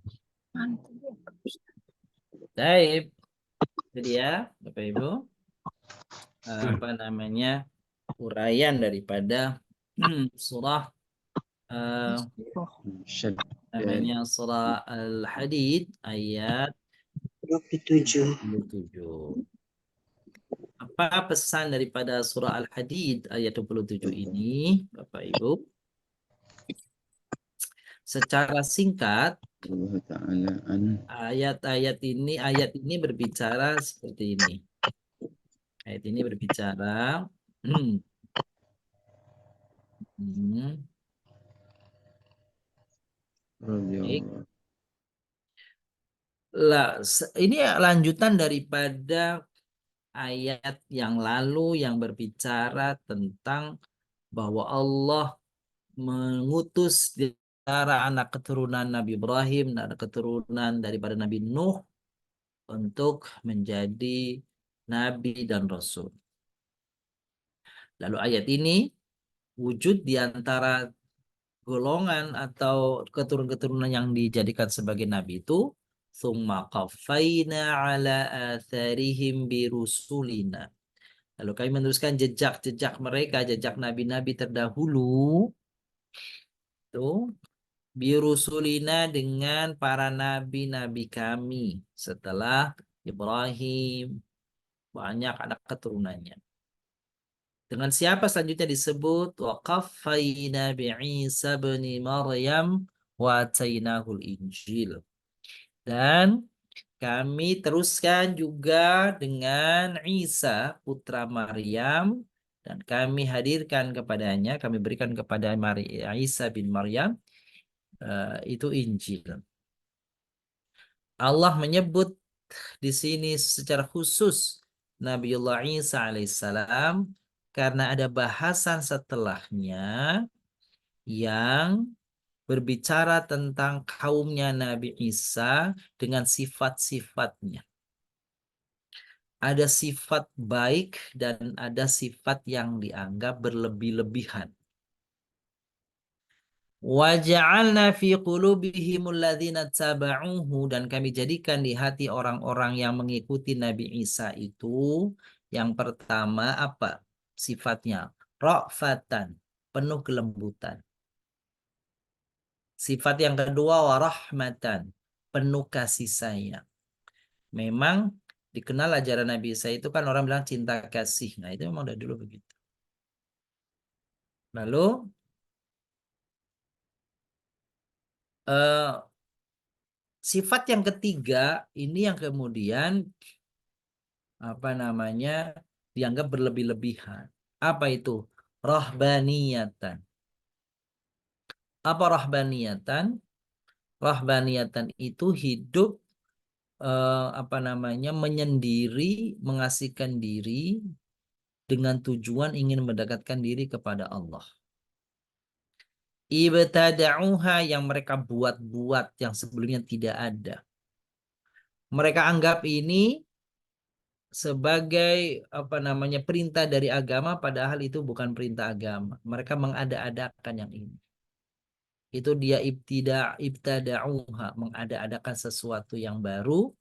Baik. Jadi ya, Bapak Ibu, apa namanya uraian daripada surah Syad. namanya surah Al-Hadid ayat 27. 27. Apa pesan daripada surah Al-Hadid ayat 27 ini, Bapak Ibu? Secara singkat, Allah Ta'ala an ayat ini berbicara seperti ini. Ayat ini berbicara radhiyallahu ini lanjutan daripada ayat yang lalu yang berbicara tentang bahwa Allah mengutus di antara anak keturunan Nabi Ibrahim dan keturunan daripada Nabi Nuh untuk menjadi Nabi dan Rasul. Lalu ayat ini wujud di antara golongan atau keturunan-keturunan yang dijadikan sebagai Nabi itu thumma qaffayna ala atharihim birusulina. Lalu kami meneruskan jejak-jejak mereka, jejak nabi-nabi terdahulu itu birusulina dengan para nabi-nabi kami setelah Ibrahim banyak anak keturunannya. Dengan siapa selanjutnya disebut wa qaffayna bi Isa bin Maryam wa atainahul Injil. Dan kami teruskan juga dengan Isa putra Maryam dan kami hadirkan kepadanya, kami berikan kepada Isa bin Maryam itu Injil. Allah menyebut di sini secara khusus Nabiullah Isa alaihissalam karena ada bahasan setelahnya yang berbicara tentang kaumnya Nabi Isa dengan sifat-sifatnya. Ada sifat baik dan ada sifat yang dianggap berlebih-lebihan. وَجَعَلْنَا فِي قُلُوبِهِمُ الَّذِينَ اتَّبَعُوهُ dan kami jadikan di hati orang-orang yang mengikuti Nabi Isa itu yang pertama apa sifatnya? Ra'fatan, penuh kelembutan. Sifat yang kedua warahmatan, penuh kasih sayang. Memang dikenal ajaran Nabi Isa itu kan orang bilang cinta kasih. Nah, itu memang dari dulu begitu. Lalu sifat yang ketiga ini yang kemudian apa namanya dianggap berlebih-lebihan. Apa itu? Rahbaniyatan. Apa rahbaniyatan? Rahbaniyatan itu hidup apa namanya menyendiri, mengasihkan diri dengan tujuan ingin mendekatkan diri kepada Allah. Ibtada'uha yang mereka buat-buat yang sebelumnya tidak ada. Mereka anggap ini sebagai apa namanya perintah dari agama padahal itu bukan perintah agama. Mereka mengada-adakan yang ini. Itu dia ibtada'uha, mengada-adakan sesuatu yang baru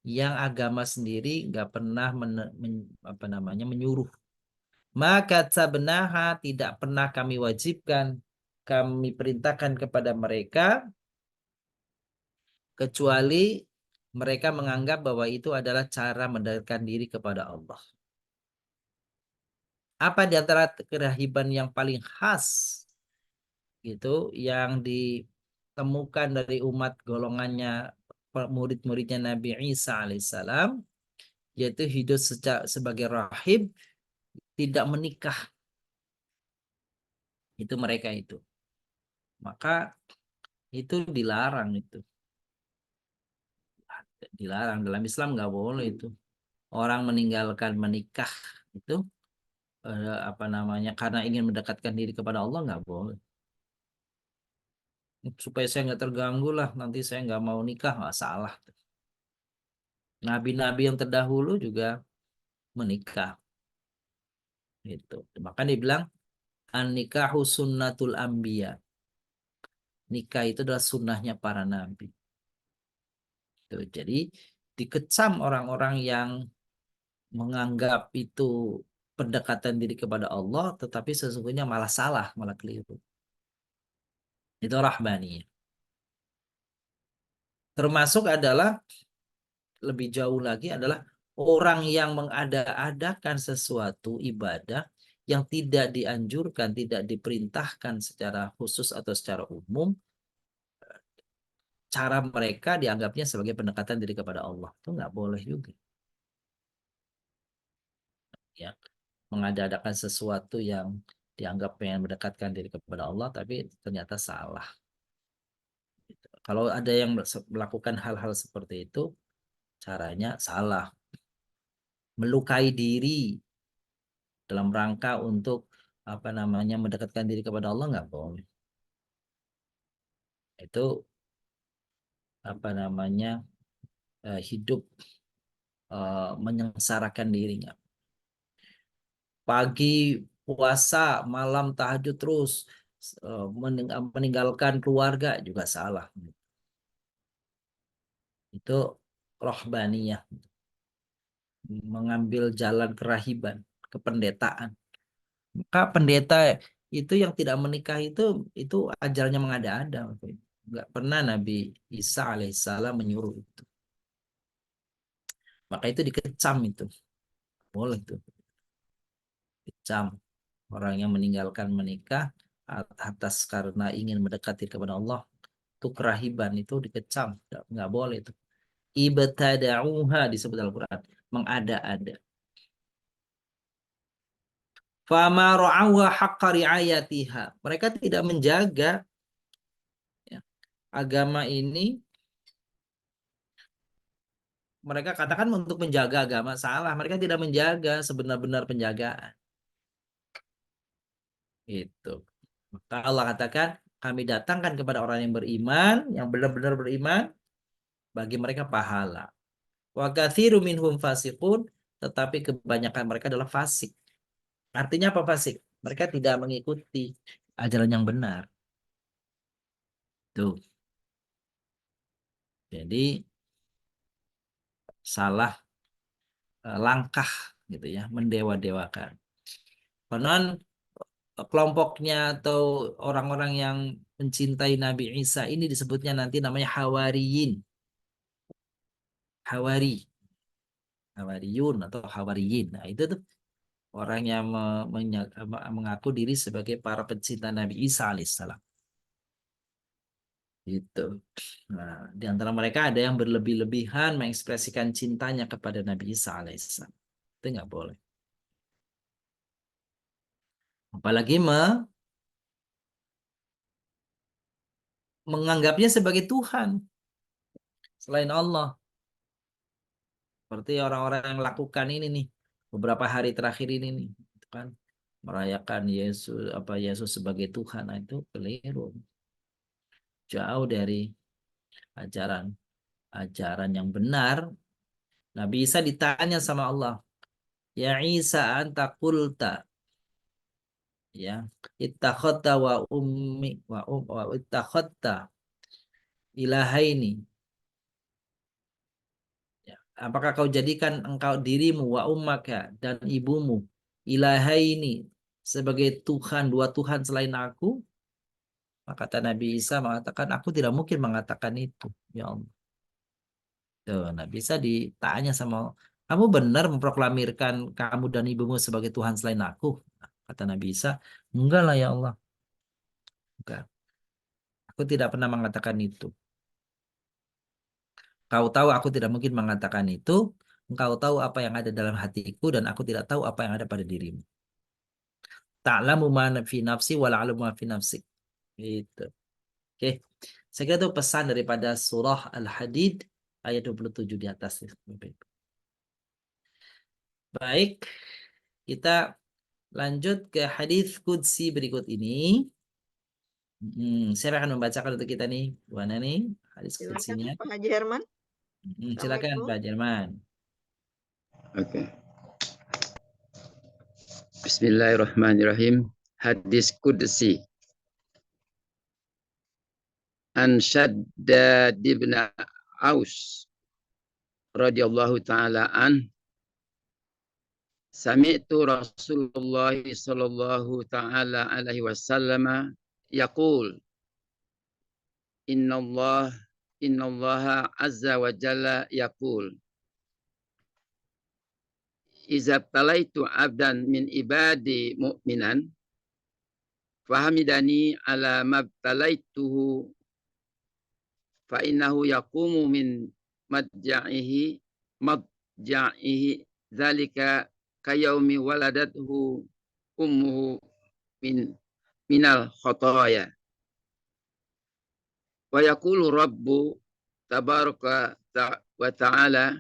yang agama sendiri nggak pernah menyuruh. Maka tabnaha tidak pernah kami wajibkan, kami perintahkan kepada mereka kecuali mereka menganggap bahwa itu adalah cara mendekatkan diri kepada Allah. Apa di antara kerahiban yang paling khas gitu yang ditemukan dari umat golongannya murid-muridnya Nabi Isa alaihissalam yaitu hidup sebagai rahib, tidak menikah. Itu mereka itu. Maka itu dilarang itu. Dilarang dalam Islam nggak boleh itu. Orang meninggalkan menikah itu apa namanya karena ingin mendekatkan diri kepada Allah nggak boleh. Supaya saya nggak terganggu lah, nanti saya nggak mau nikah, nggak salah. Nabi-nabi yang terdahulu juga menikah. Gitu. Maka dibilang an-nikahu sunnatul anbiya. Nikah itu adalah sunnahnya para nabi. Tuh, jadi dikecam orang-orang yang menganggap itu pendekatan diri kepada Allah, tetapi sesungguhnya malah salah, malah keliru. Itu rahbaniyah. Termasuk adalah lebih jauh lagi adalah orang yang mengada-adakan sesuatu ibadah yang tidak dianjurkan, tidak diperintahkan secara khusus atau secara umum, cara mereka dianggapnya sebagai pendekatan diri kepada Allah. Itu nggak boleh juga. Ya, mengada-adakan sesuatu yang dianggap pengen mendekatkan diri kepada Allah, tapi ternyata salah. Kalau ada yang melakukan hal-hal seperti itu, caranya salah. Melukai diri dalam rangka untuk apa namanya mendekatkan diri kepada Allah nggak boleh. Itu apa namanya hidup menyengsarakan dirinya. Pagi puasa, malam tahajud terus, meninggalkan keluarga juga salah. Itu rohbaniyah, mengambil jalan kerahiban, kependetaan. Maka pendeta itu yang tidak menikah itu ajarnya mengada-ada. Nggak pernah Nabi Isa alaihissalam menyuruh itu. Maka itu dikecam itu. Boleh tuh. Dikecam. Orang yang meninggalkan menikah atas karena ingin mendekati kepada Allah. Itu kerahiban, itu dikecam. Nggak boleh itu. Ibtada'uha disebut Al-Quran. Mengada-ada. Fama ra'awha haqqa ri'ayatiha. Mereka tidak menjaga ya, agama ini. Mereka katakan untuk menjaga agama, salah. Mereka tidak menjaga sebenar-benar penjagaan. Itu. Maka Allah katakan, kami datangkan kepada orang yang beriman, yang benar-benar beriman, bagi mereka pahala. Wa katsiru minhum fasiqun, tetapi kebanyakan mereka adalah fasik. Artinya apa fasik? Mereka tidak mengikuti ajaran yang benar. Tuh. Jadi salah langkah gitu ya, mendewa-dewakan. Konon kelompoknya atau orang-orang yang mencintai Nabi Isa ini disebutnya nanti namanya Hawariyin. Hawari. Hawariyun atau Hawariyin. Nah, itu tuh orang yang mengaku diri sebagai para pencinta Nabi Isa alaihissalam. Gitu. Nah, di antara mereka ada yang berlebih-lebihan mengekspresikan cintanya kepada Nabi Isa alaihissalam. Itu nggak boleh. Apalagi menganggapnya sebagai Tuhan selain Allah. Seperti orang-orang yang lakukan ini nih beberapa hari terakhir ini nih, gitu kan merayakan Yesus sebagai Tuhan. Nah, itu keliru. Jauh dari ajaran ajaran yang benar. Nabi Isa ditanya sama Allah, ya Isa anta qulta ya ittakhadta wa ummi wa ittakhadta ilahaini. Ya, apakah kau jadikan engkau dirimu wa ummaka dan ibumu ilahaini sebagai Tuhan, dua Tuhan selain aku? Maka kata Nabi Isa mengatakan, aku tidak mungkin mengatakan itu, ya Allah. Tuh, Nabi Isa ditanya sama, kamu benar memproklamirkan kamu dan ibumu sebagai Tuhan selain aku? Kata Nabi Isa, enggak lah ya Allah. Enggak. Aku tidak pernah mengatakan itu. Kau tahu aku tidak mungkin mengatakan itu. Engkau tahu apa yang ada dalam hatiku dan aku tidak tahu apa yang ada pada dirimu. ta'lamu ma fi nafsi wa la a'lamu ma fi nafsik. Gitu. Oke. Saya kira itu pesan daripada surah Al-Hadid ayat 27 di atas. Baik, kita lanjut ke hadis qudsi berikut ini. Siapa akan membacakan untuk kita nih? Mana nih hadis Silakan qudsinya? Pak Haji Herman. Silakan Assalamualaikum. Pak Jerman. Oke. Bismillahirrahmanirrahim. Hadis Qudsi. An Shaddad ibn Aus radhiyallahu taala an sami'tu Rasulullah sallallahu taala alaihi wasallam yaqul innallaha azza wa jalla yaqul iza talaitu abdan min ibadi mu'minan fahamidani ala mabtalaituhu fa innahu yaqumu min madja'ihi dzalika kayaumi waladathu ummuhu minal khotoya wa yaqulu rabbu tabaraka wa ta'ala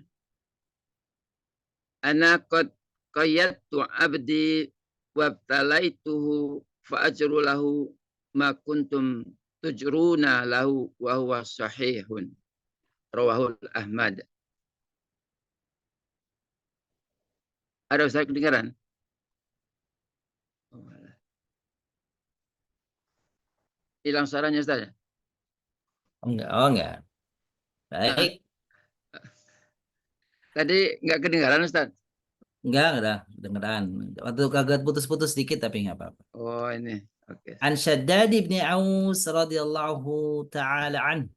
ana qad qayyadtu abdi wabtalaituhu fa ajru lahu ma kuntum tujruna lahu wa huwa sahihun rawahul Ahmad. Ada Ustaz kedengaran? Hilang suaranya Ustaz? Enggak. Baik. Tadi enggak kedengaran Ustaz? Enggak, dengeran. Waktu kagak putus-putus sedikit tapi enggak apa-apa. Oh ini, oke. An Shaddad ibn Aus radhiyallahu ta'ala an.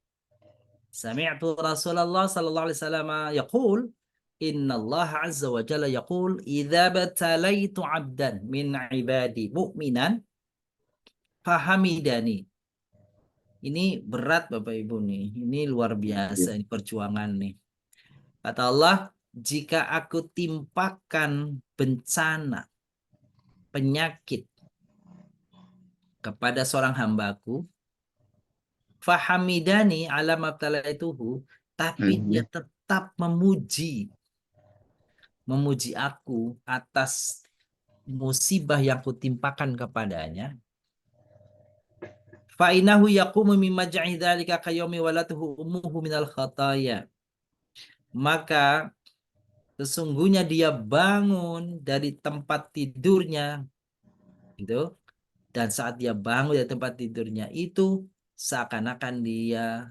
Sami'tu Rasulullah sallallahu alaihi wasallam yaqul inna Allah azza wa jalla yaqul idza batalaitu 'abdan min 'ibadi mu'minan fahamidani. Ini berat Bapak Ibu nih. Ini luar biasa ini perjuangan nih. Kata Allah, jika aku timpakan bencana, penyakit kepada seorang hambaku, fahamidani ala mabtalaituhu, tapi dia tetap memuji aku atas musibah yang kutimpakan kepadanya. Fa innahu yaqumu min maj'i dzalika kayaumi walatuhu ummuhu minal khataya. Maka sesungguhnya dia bangun dari tempat tidurnya gitu, dan saat dia bangun dari tempat tidurnya itu seakan-akan dia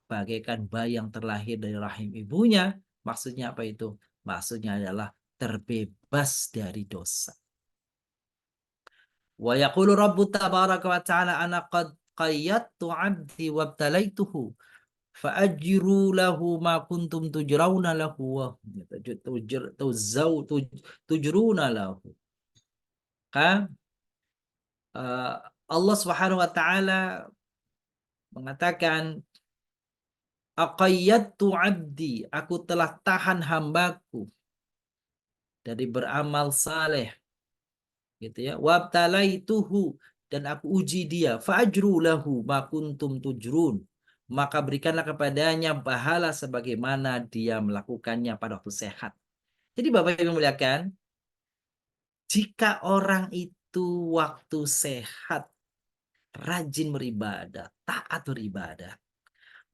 bagaikan bayi yang terlahir dari rahim ibunya. Maksudnya apa itu? Maksudnya adalah terbebas dari dosa. Wa yaqulu rabbu tabaraka wa ta'ala ana qad qayyadtu 'abdi wabtalaituhu fa'ajiru lahu ma kuntum tujrauna lahu wa tujruna lahu. Allah Subhanahu wa taala mengatakan aqayyadtu 'abdi, aku telah tahan hambaku dari beramal saleh gitu ya, wabtalaituhu, dan aku uji dia, fa'ajru lahu ma kuntum tujrun, maka berikanlah kepadanya pahala sebagaimana dia melakukannya pada waktu sehat. Jadi Bapak Ibu muliakan, jika orang itu waktu sehat rajin beribadah, taat beribadah,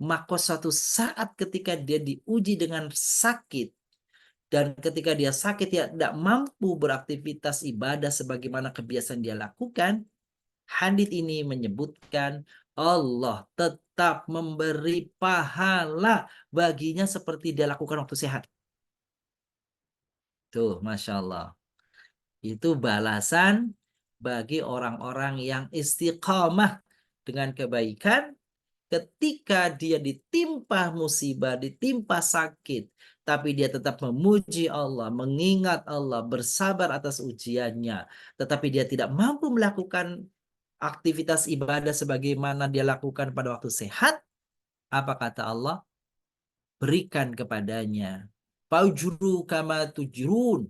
maka suatu saat ketika dia diuji dengan sakit, dan ketika dia sakit dia tidak mampu beraktivitas ibadah sebagaimana kebiasaan dia lakukan, hadits ini menyebutkan Allah tetap memberi pahala baginya seperti dia lakukan waktu sehat. Tuh, Masya Allah. Itu balasan bagi orang-orang yang istiqamah dengan kebaikan ketika dia ditimpa musibah, ditimpa sakit, tapi dia tetap memuji Allah, mengingat Allah, bersabar atas ujiannya, tetapi dia tidak mampu melakukan aktivitas ibadah sebagaimana dia lakukan pada waktu sehat. Apa kata Allah? Berikan kepadanya. Fa'ujru kama tujrun.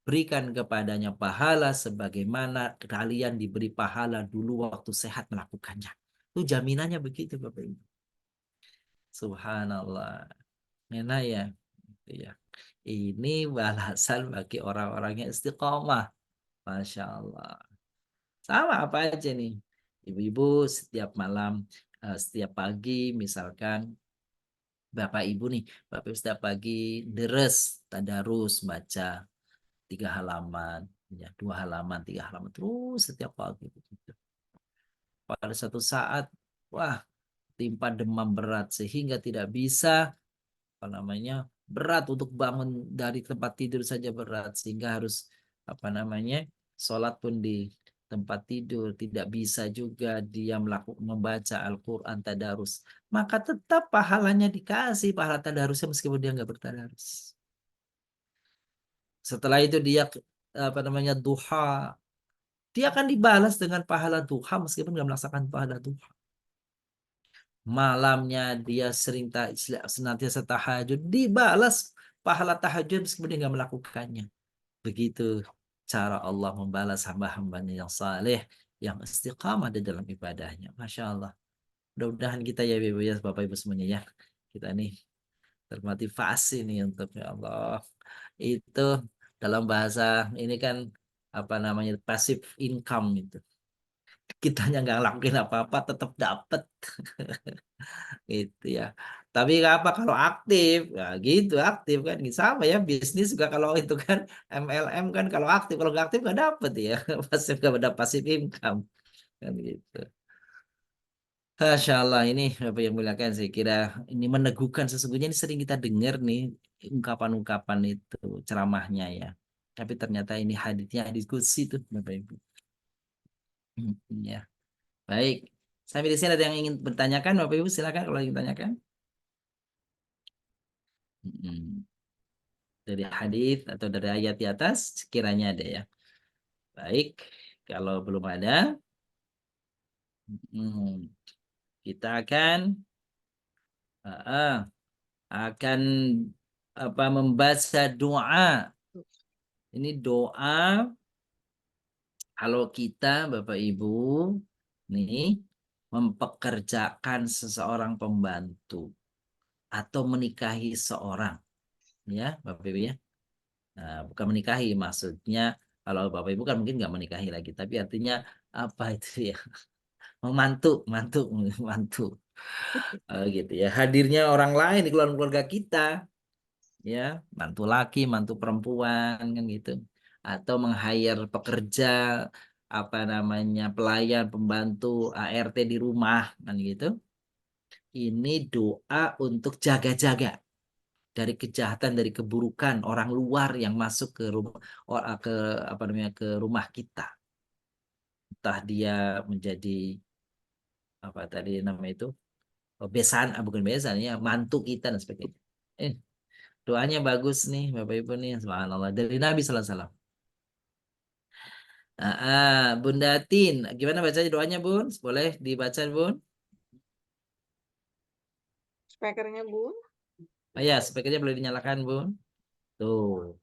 berikan kepadanya pahala sebagaimana kalian diberi pahala dulu waktu sehat melakukannya. Itu jaminannya begitu Bapak Ibu. Subhanallah. Enak ya. Gitu ya. Ini balasan bagi orang-orang yang istiqomah. Masya Allah. Sama apa aja nih. Ibu-ibu setiap malam, setiap pagi misalkan Bapak Ibu nih, Bapak Ibu setiap pagi deres, tadarus, baca 3 halaman, ya 2 halaman, 3 halaman terus setiap pagi begitu. Pada satu saat, wah, timpa demam berat sehingga tidak bisa apa namanya berat untuk bangun dari tempat tidur saja berat sehingga harus apa namanya sholat pun di tempat tidur tidak bisa juga dia melakukan membaca Al-Quran tadarus maka tetap pahalanya dikasih pahala tadarusnya meskipun dia nggak bertadarus. Setelah itu dia apa namanya duha dia akan dibalas dengan pahala duha meskipun nggak melaksanakan pahala duha. Malamnya dia sering senantiasa tahajud dibalas pahala tahajud meskipun dia nggak melakukannya. Begitu cara Allah membalas hamba-hambanya yang saleh yang istiqamah di dalam ibadahnya. Masya Allah. Mudah-mudahan kita ya Ibu ya Bapak Ibu semuanya ya kita nih termotivasi nih untuk ya Allah itu dalam bahasa ini kan apa namanya passive income itu kitanya nggak lakuin apa-apa tetap dapat. Itu ya. Tapi apa kalau aktif? Ya gitu aktif kan sama ya bisnis juga kalau itu kan MLM kan kalau aktif kalau nggak aktif nggak dapet ya pasif nggak ada pasif income kan gitu. Masya Allah ini apa yang muliakan saya kira ini meneguhkan sesungguhnya ini sering kita dengar nih ungkapan-ungkapan itu ceramahnya ya. Tapi ternyata ini hadisnya hadis qudsi tuh Bapak Ibu. Ya. Baik. Sampai di sini ada yang ingin bertanyakan Bapak Ibu silakan kalau ingin tanyakan. Mm. Dari hadis atau dari ayat di atas sekiranya ada ya. Baik, kalau belum ada, hmm, kita uh, akan apa membaca doa. Ini doa kalau kita Bapak Ibu nih mempekerjakan seseorang pembantu atau menikahi seorang ya Bapak Ibu ya. Nah, bukan menikahi maksudnya kalau Bapak Ibu kan mungkin nggak menikahi lagi tapi artinya apa itu ya memantu mantu mantu gitu ya hadirnya orang lain di keluarga kita ya mantu laki mantu perempuan kan gitu atau meng-hire pekerja apa namanya pelayan pembantu ART di rumah kan gitu ini doa untuk jaga-jaga dari kejahatan dari keburukan orang luar yang masuk ke rumah ke apa namanya ke rumah kita entah dia menjadi apa tadi nama itu besan bukan besan ya mantu kita dan sebagainya doanya bagus nih Bapak Ibu nih subhanallah dari Nabi sallallahu alaihi wasallam. Bunda Tin gimana bacanya doanya Bun boleh dibaca Bun Speakernya Bun. oh ya speakernya boleh dinyalakan Bun tuh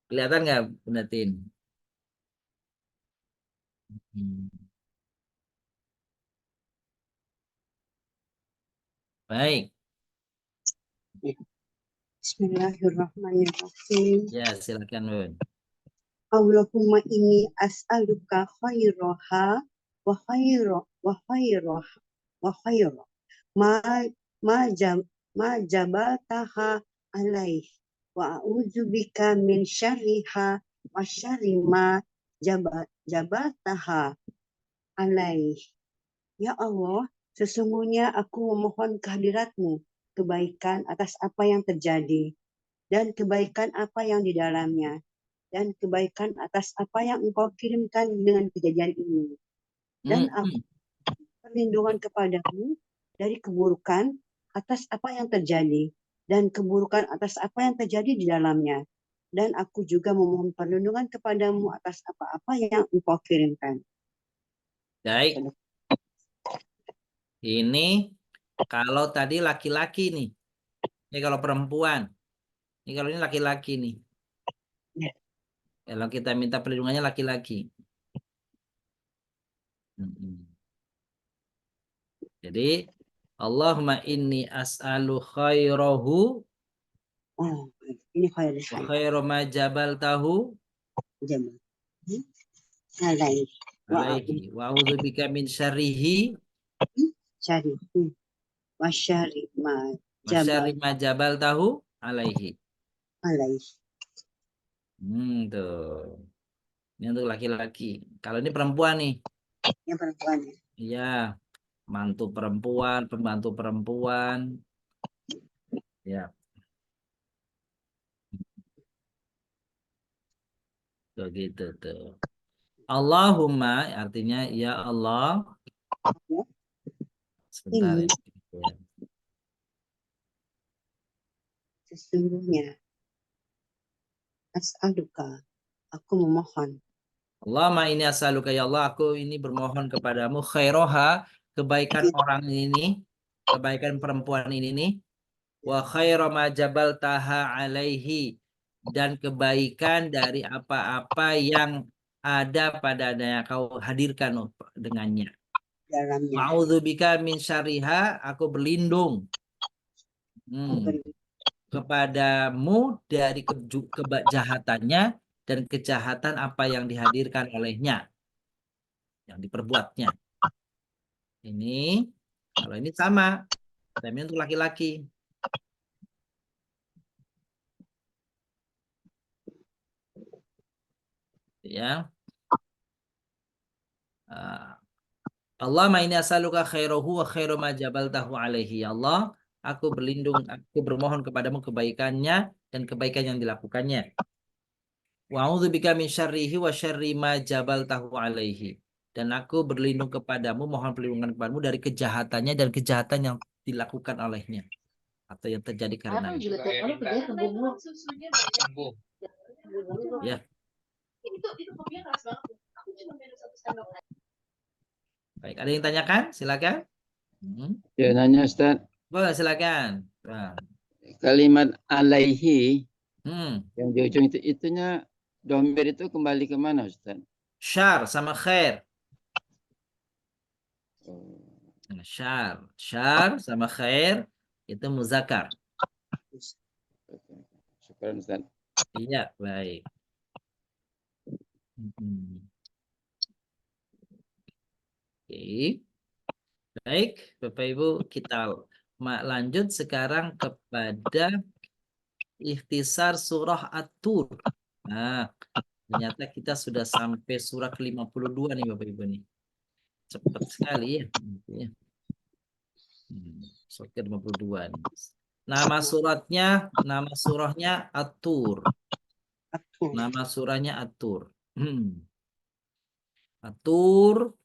kelihatan nggak Bunda Tin. Hmm. Baik Bismillahirrahmanirrahim. ya silakan Bun. Allahumma inni as'aluka khairaha wa khairah ma ma jab ma jabaltaha alaih wa a'udzubika min syarriha wa syarri ma jabaltaha alaih. Ya Allah, sesungguhnya aku memohon kehadiratmu, kebaikan atas apa yang terjadi, dan kebaikan apa yang di dalamnya, dan kebaikan atas apa yang engkau kirimkan dengan kejadian ini. Dan aku perlindungan kepadamu dari keburukan atas apa yang terjadi, dan keburukan atas apa yang terjadi di dalamnya. Dan aku juga memohon perlindungan kepadamu atas apa-apa yang engkau kirimkan. Baik. Ini kalau tadi laki-laki nih. Ini kalau perempuan. Ini kalau ini laki-laki nih. Ya. Kalau kita minta perlindungannya laki-laki. Jadi Allahumma inni as'alu khairahu Oh, ini khair wa khairu ma jabaltahu jamal. Alaihi. alaihi wa a'udzubika min syarrihi Syari. Wasyari ma wa syarri jabal ma jabaltahu alaihi. alaihi. Tuh. Ini untuk laki-laki. Kalau ini perempuan nih. Yang perempuan ya. Iya, mantu perempuan, pembantu perempuan. Ya, tuh gitu tuh. Allahumma artinya ya Allah. Sebentar Ini ya. sesungguhnya as'aluka, aku memohon. Allahumma ini as'aluka ya Allah, aku ini bermohon kepadamu khairoha, kebaikan orang ini, kebaikan perempuan ini nih, wa khairu ma jabaltaha alaihi, dan kebaikan dari apa-apa yang ada padanya kau hadirkan dengannya. Dalamnya Ma'udzubika min syariha, aku berlindung aku kepadamu dari kejahatannya dan kejahatan apa yang dihadirkan olehnya, yang diperbuatnya. Ini, kalau ini sama, tapi untuk laki-laki. Ya. Allahumma inni as'aluka khairahu wa khairu ma jabaltahu alaihi. Ya Allah, aku bermohon kepadamu kebaikannya dan kebaikan yang dilakukannya. Wa a'udzubika min syarrihi wa syarri ma jabaltahu alaihi. Dan aku berlindung kepadamu, mohon perlindungan kepadamu dari kejahatannya dan kejahatan yang dilakukan olehnya atau yang terjadi karenanya. Ya. Baik, ada yang tanyakan? Silakan. Ya, nanya Ustaz, Boleh, silakan. kalimat alaihi Hmm. yang di ujung itunya domir itu kembali ke mana Ustaz? Syar sama khair. Oh, Syar sama khair itu muzakkar. oke. Syukran Ustaz. Iya, baik. Oke. Baik, Bapak Ibu, kita lanjut sekarang kepada ikhtisar surah At-Tur. Nah, ternyata kita sudah sampai surah ke-52 nih Bapak Ibu nih. Cepat sekali ya. Surah ke-52 nih. Nama surahnya At-Tur. Nama surahnya At-Tur. At-Tur,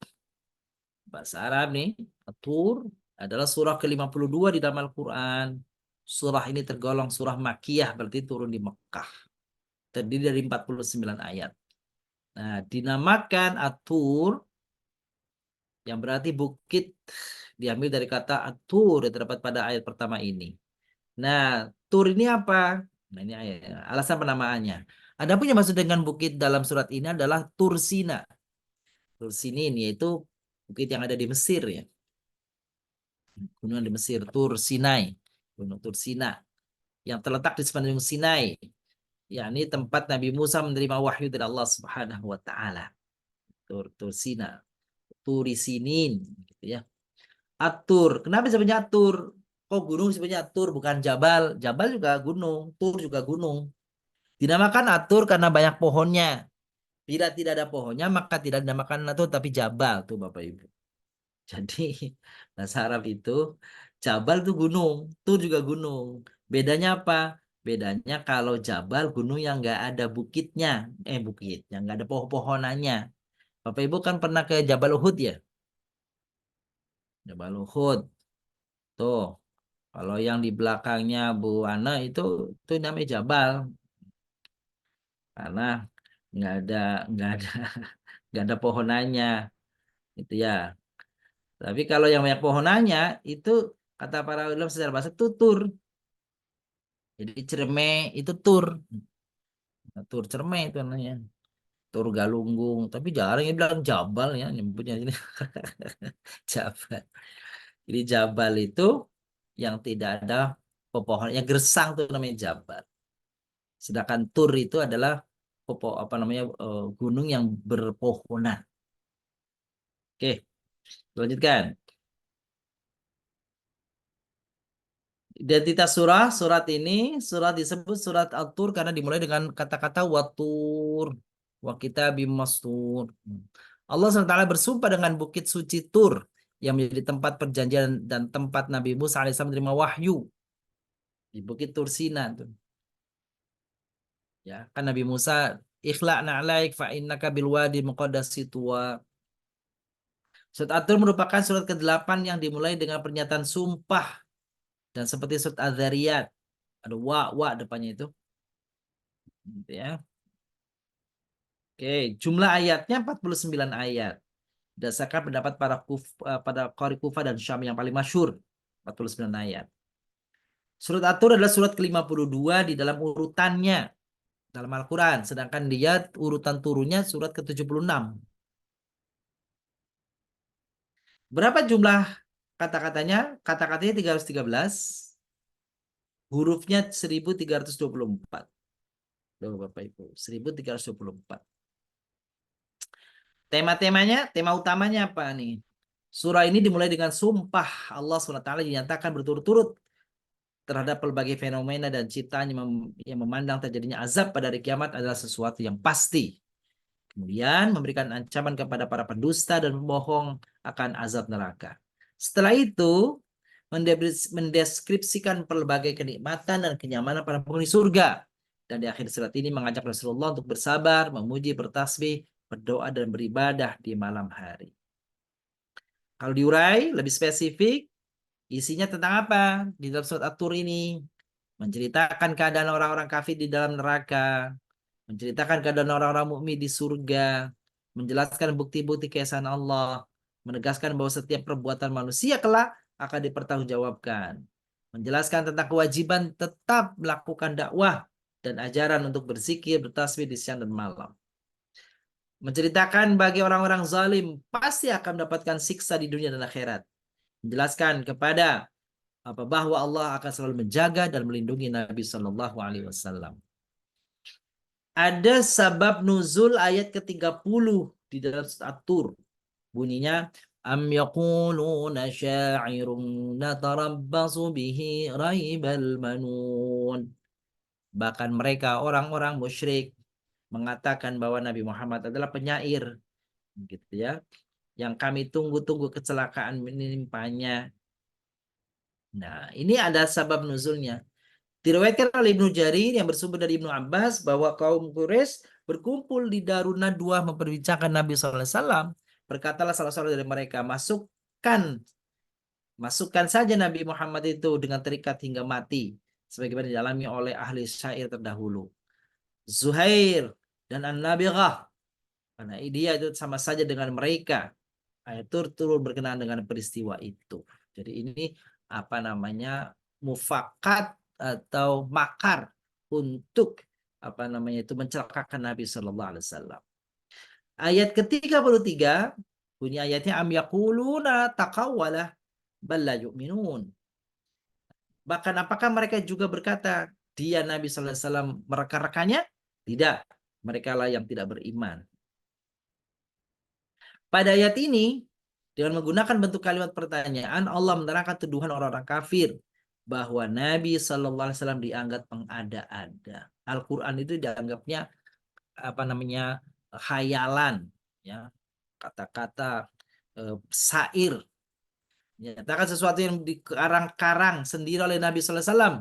bahasa Arab nih, At-Tur adalah surah ke-52 di dalam Al-Quran. Surah ini tergolong surah Makkiyah, berarti turun di Mekah. Terdiri dari 49 ayat. Nah, dinamakan At-Tur, yang berarti bukit, diambil dari kata At-Tur yang terdapat pada ayat pertama ini. Nah, Tur ini apa? Nah, ini alasan penamaannya. Adapun yang maksud dengan bukit dalam surat ini adalah Tur Sina. Tur Sinin, yaitu bukit yang ada di Mesir ya. Gunung di Mesir, Tur Sinai. Gunung Tur Sina. Yang terletak di sepanjang Sinai. Yakni tempat Nabi Musa menerima wahyu dari Allah Subhanahu wa taala. Tur Sina. Turi Sinin gitu ya. At-Tur. Kenapa disebutnya At-Tur? Kok gunung disebutnya At-Tur bukan Jabal? Jabal juga gunung, Tur juga gunung. Dinamakan At-Tur karena banyak pohonnya. Bila tidak ada pohonnya maka tidak dinamakan At-Tur tapi Jabal tuh Bapak Ibu. Jadi bahasa Arab itu Jabal tuh gunung, Tur juga gunung. Bedanya apa? Bedanya kalau Jabal gunung yang nggak ada bukitnya, bukit yang nggak ada pohon-pohonannya. Bapak Ibu kan pernah ke Jabal Uhud ya? Jabal Uhud. Tuh, kalau yang di belakangnya Bu Ana itu namanya Jabal karena nggak ada nggak ada nggak ada pohonannya, itu ya. Tapi kalau yang banyak pohonannya itu kata para ulama sejarah bahasa tutur. Jadi Ciremai itu tur. Nah, tur Ciremai itu namanya. Tur Galunggung. Tapi jarang ya bilang Jabal ya nyebutnya ini. Jabal. Jadi Jabal itu yang tidak ada pepohonan. Yang gersang tuh namanya Jabal. Sedangkan tur itu adalah apa namanya gunung yang berpohonan. Oke, lanjutkan. Identitas surat surat disebut surat At-Tur karena dimulai dengan kata-kata watur, wa kitabim mastur. Allah SWT bersumpah dengan bukit suci Tur yang menjadi tempat perjanjian dan tempat Nabi Musa alaihissalam menerima wahyu di bukit Tur Sina tuh. Ya, kan Nabi Musa ikhla'na alaik fa innaka bil wadi muqaddasi tuwa. Surat At-Tur merupakan surat ke-8 yang dimulai dengan pernyataan sumpah dan seperti surat Az-Zariyat ada wa depannya itu. Gitu ya. Oke, jumlah ayatnya 49 ayat. Berdasarkan pendapat pada Qari Kufah dan Syam yang paling masyhur, 49 ayat. Surat At-Tur adalah surat ke-52 di dalam urutannya dalam Al-Quran. Sedangkan dia urutan turunnya surat ke-76. Berapa jumlah kata-katanya? Kata-katanya 313. Hurufnya 1324. Loh, Bapak Ibu, 1324. Tema-temanya, tema utamanya apa nih? Surah ini dimulai dengan sumpah Allah SWT dinyatakan berturut-turut terhadap berbagai fenomena dan ciptaan yang memandang terjadinya azab pada hari kiamat adalah sesuatu yang pasti. Kemudian memberikan ancaman kepada para pendusta dan pembohong akan azab neraka. Setelah itu mendeskripsikan berbagai kenikmatan dan kenyamanan para penghuni surga. Dan di akhir surat ini mengajak Rasulullah untuk bersabar, memuji, bertasbih, berdoa dan beribadah di malam hari. Kalau diurai lebih spesifik, isinya tentang apa? Di dalam surat At-Tur ini menceritakan keadaan orang-orang kafir di dalam neraka, menceritakan keadaan orang-orang mukmin di surga, menjelaskan bukti-bukti keesaan Allah, menegaskan bahwa setiap perbuatan manusia kelak akan dipertanggungjawabkan, menjelaskan tentang kewajiban tetap melakukan dakwah dan ajaran untuk berzikir, bertasbih di siang dan malam. Menceritakan bagi orang-orang zalim pasti akan mendapatkan siksa di dunia dan akhirat. Menjelaskan kepada bahwa Allah akan selalu menjaga dan melindungi Nabi Shallallahu Alaihi Wasallam. Ada sabab nuzul ayat ke-30 di dalam surat At-Tur. Bunyinya am yaquluna sya'irun natarabbasu bihi raibal manun. Bahkan mereka orang-orang musyrik mengatakan bahwa Nabi Muhammad adalah penyair, gitu ya, yang kami tunggu-tunggu kecelakaan menimpanya. Nah, ini ada sabab nuzulnya. Diriwayatkan oleh Ibnu Jarir yang bersumber dari Ibnu Abbas bahwa kaum Quraisy berkumpul di Darun Nadwah memperbincangkan Nabi SAW. Berkatalah salah seorang dari mereka, masukkan saja Nabi Muhammad itu dengan terikat hingga mati, sebagaimana dialami oleh ahli syair terdahulu. Zuhair dan An-Nabighah, karena dia itu sama saja dengan mereka. Ayat turun berkenaan dengan peristiwa itu. Jadi ini mufakat atau makar untuk mencelakakan Nabi Shallallahu Alaihi Wasallam. Ayat ke-33 bunyi ayatnya am yaquluna taqawwala bal la yu'minun. Bahkan apakah mereka juga berkata dia Nabi Sallallahu Alaihi Wasallam mereka-rekanya? Tidak, mereka lah yang tidak beriman. Pada ayat ini dengan menggunakan bentuk kalimat pertanyaan Allah menerangkan tuduhan orang-orang kafir bahwa Nabi Sallallahu Alaihi Wasallam dianggap mengada-ada. Al-Quran itu dianggapnya khayalan, ya, kata-kata syair, nyatakan sesuatu yang dikarang-karang sendiri oleh Nabi Sallallahu Alaihi Wasallam.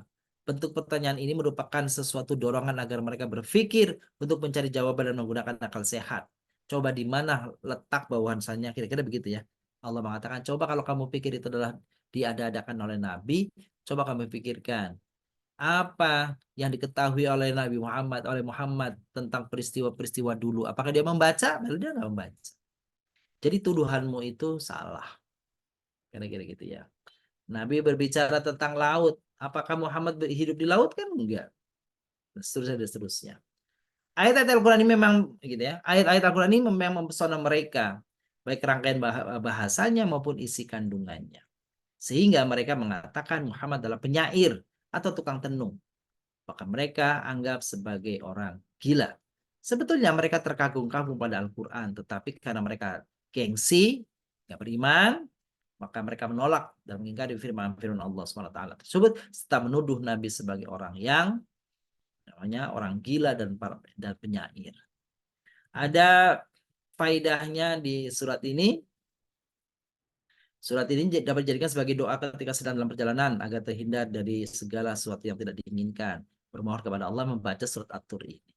Bentuk pertanyaan ini merupakan sesuatu dorongan agar mereka berpikir untuk mencari jawaban dan menggunakan akal sehat. Coba di mana letak bahwasannya, kira-kira begitu ya. Allah mengatakan, coba kalau kamu pikir itu adalah diada-adakan oleh Nabi, coba kamu pikirkan apa yang diketahui oleh Nabi Muhammad tentang peristiwa-peristiwa dulu. Apakah dia membaca? Dia nggak membaca. Jadi tuduhanmu itu salah. Kira-kira gitu ya. Nabi berbicara tentang laut. Apakah Muhammad hidup di laut? Kan enggak. Dan seterusnya dan seterusnya. Ayat-ayat Al-Quran ini memang gitu ya. Ayat-ayat Al-Quran ini memang mempesona mereka, baik rangkaian bahasanya maupun isi kandungannya. Sehingga mereka mengatakan Muhammad adalah penyair atau tukang tenung. Maka mereka anggap sebagai orang gila. Sebetulnya mereka terkagum-kagum pada Al-Quran, tetapi karena mereka gengsi, nggak beriman, maka mereka menolak dan mengingkari firman Allah SWT tersebut, serta menuduh Nabi sebagai orang yang namanya orang gila dan penyair. Ada faidahnya di surat ini. Surat ini dapat dijadikan sebagai doa ketika sedang dalam perjalanan agar terhindar dari segala sesuatu yang tidak diinginkan. Bermohon kepada Allah membaca surat At-Tur ini.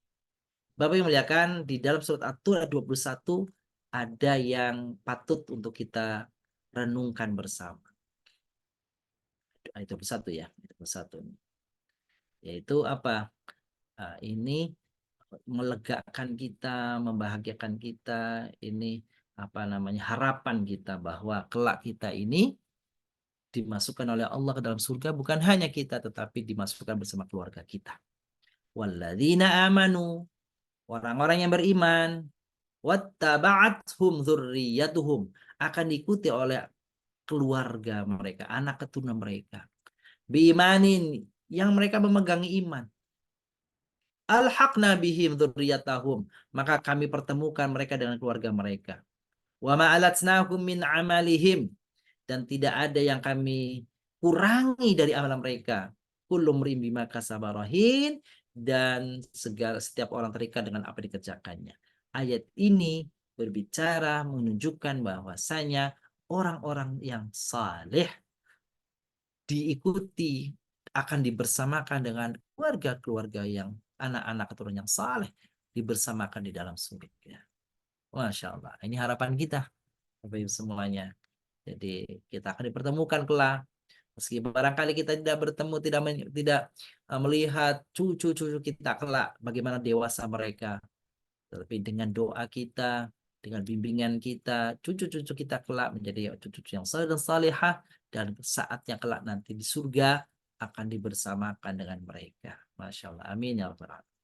Bapak yang muliakan, di dalam surat At-Tur 21 ada yang patut untuk kita renungkan bersama. Ayat 21 ya, ayat 21. Yaitu apa? Nah, ini melegakan kita, membahagiakan kita, ini apa namanya, harapan kita bahwa kelak kita ini dimasukkan oleh Allah ke dalam surga, bukan hanya kita tetapi dimasukkan bersama keluarga kita. Walladzina amanu, orang-orang yang beriman, wattaba'athum dzurriyyatuhum, akan diikuti oleh keluarga mereka, anak keturunan mereka. Biimanin, yang mereka memegangi iman. Alhaqna bihim dzurriyyatahum, maka kami pertemukan mereka dengan keluarga mereka. Wa ma alatnahum min amalihim, dan tidak ada yang kami kurangi dari amalan mereka. Kullu mrim bima kasabarahin, dan setiap orang terikat dengan apa dikerjakannya. Ayat ini berbicara menunjukkan bahwasanya orang-orang yang saleh diikuti, akan dibersamakan dengan keluarga-keluarga yang anak-anak keturunan yang saleh, dibersamakan di dalam surga. Masya Allah, ini harapan kita Bapak Ibu semuanya. Jadi kita akan dipertemukan kelak. Meski barangkali kita tidak bertemu, tidak melihat cucu-cucu kita kelak, bagaimana dewasa mereka. Tapi dengan doa kita, dengan bimbingan kita, cucu-cucu kita kelak menjadi cucu-cucu yang saleh dan salihah, dan saatnya kelak nanti di surga akan dibersamakan dengan mereka. Masya Allah. Amin ya rabbal alamin.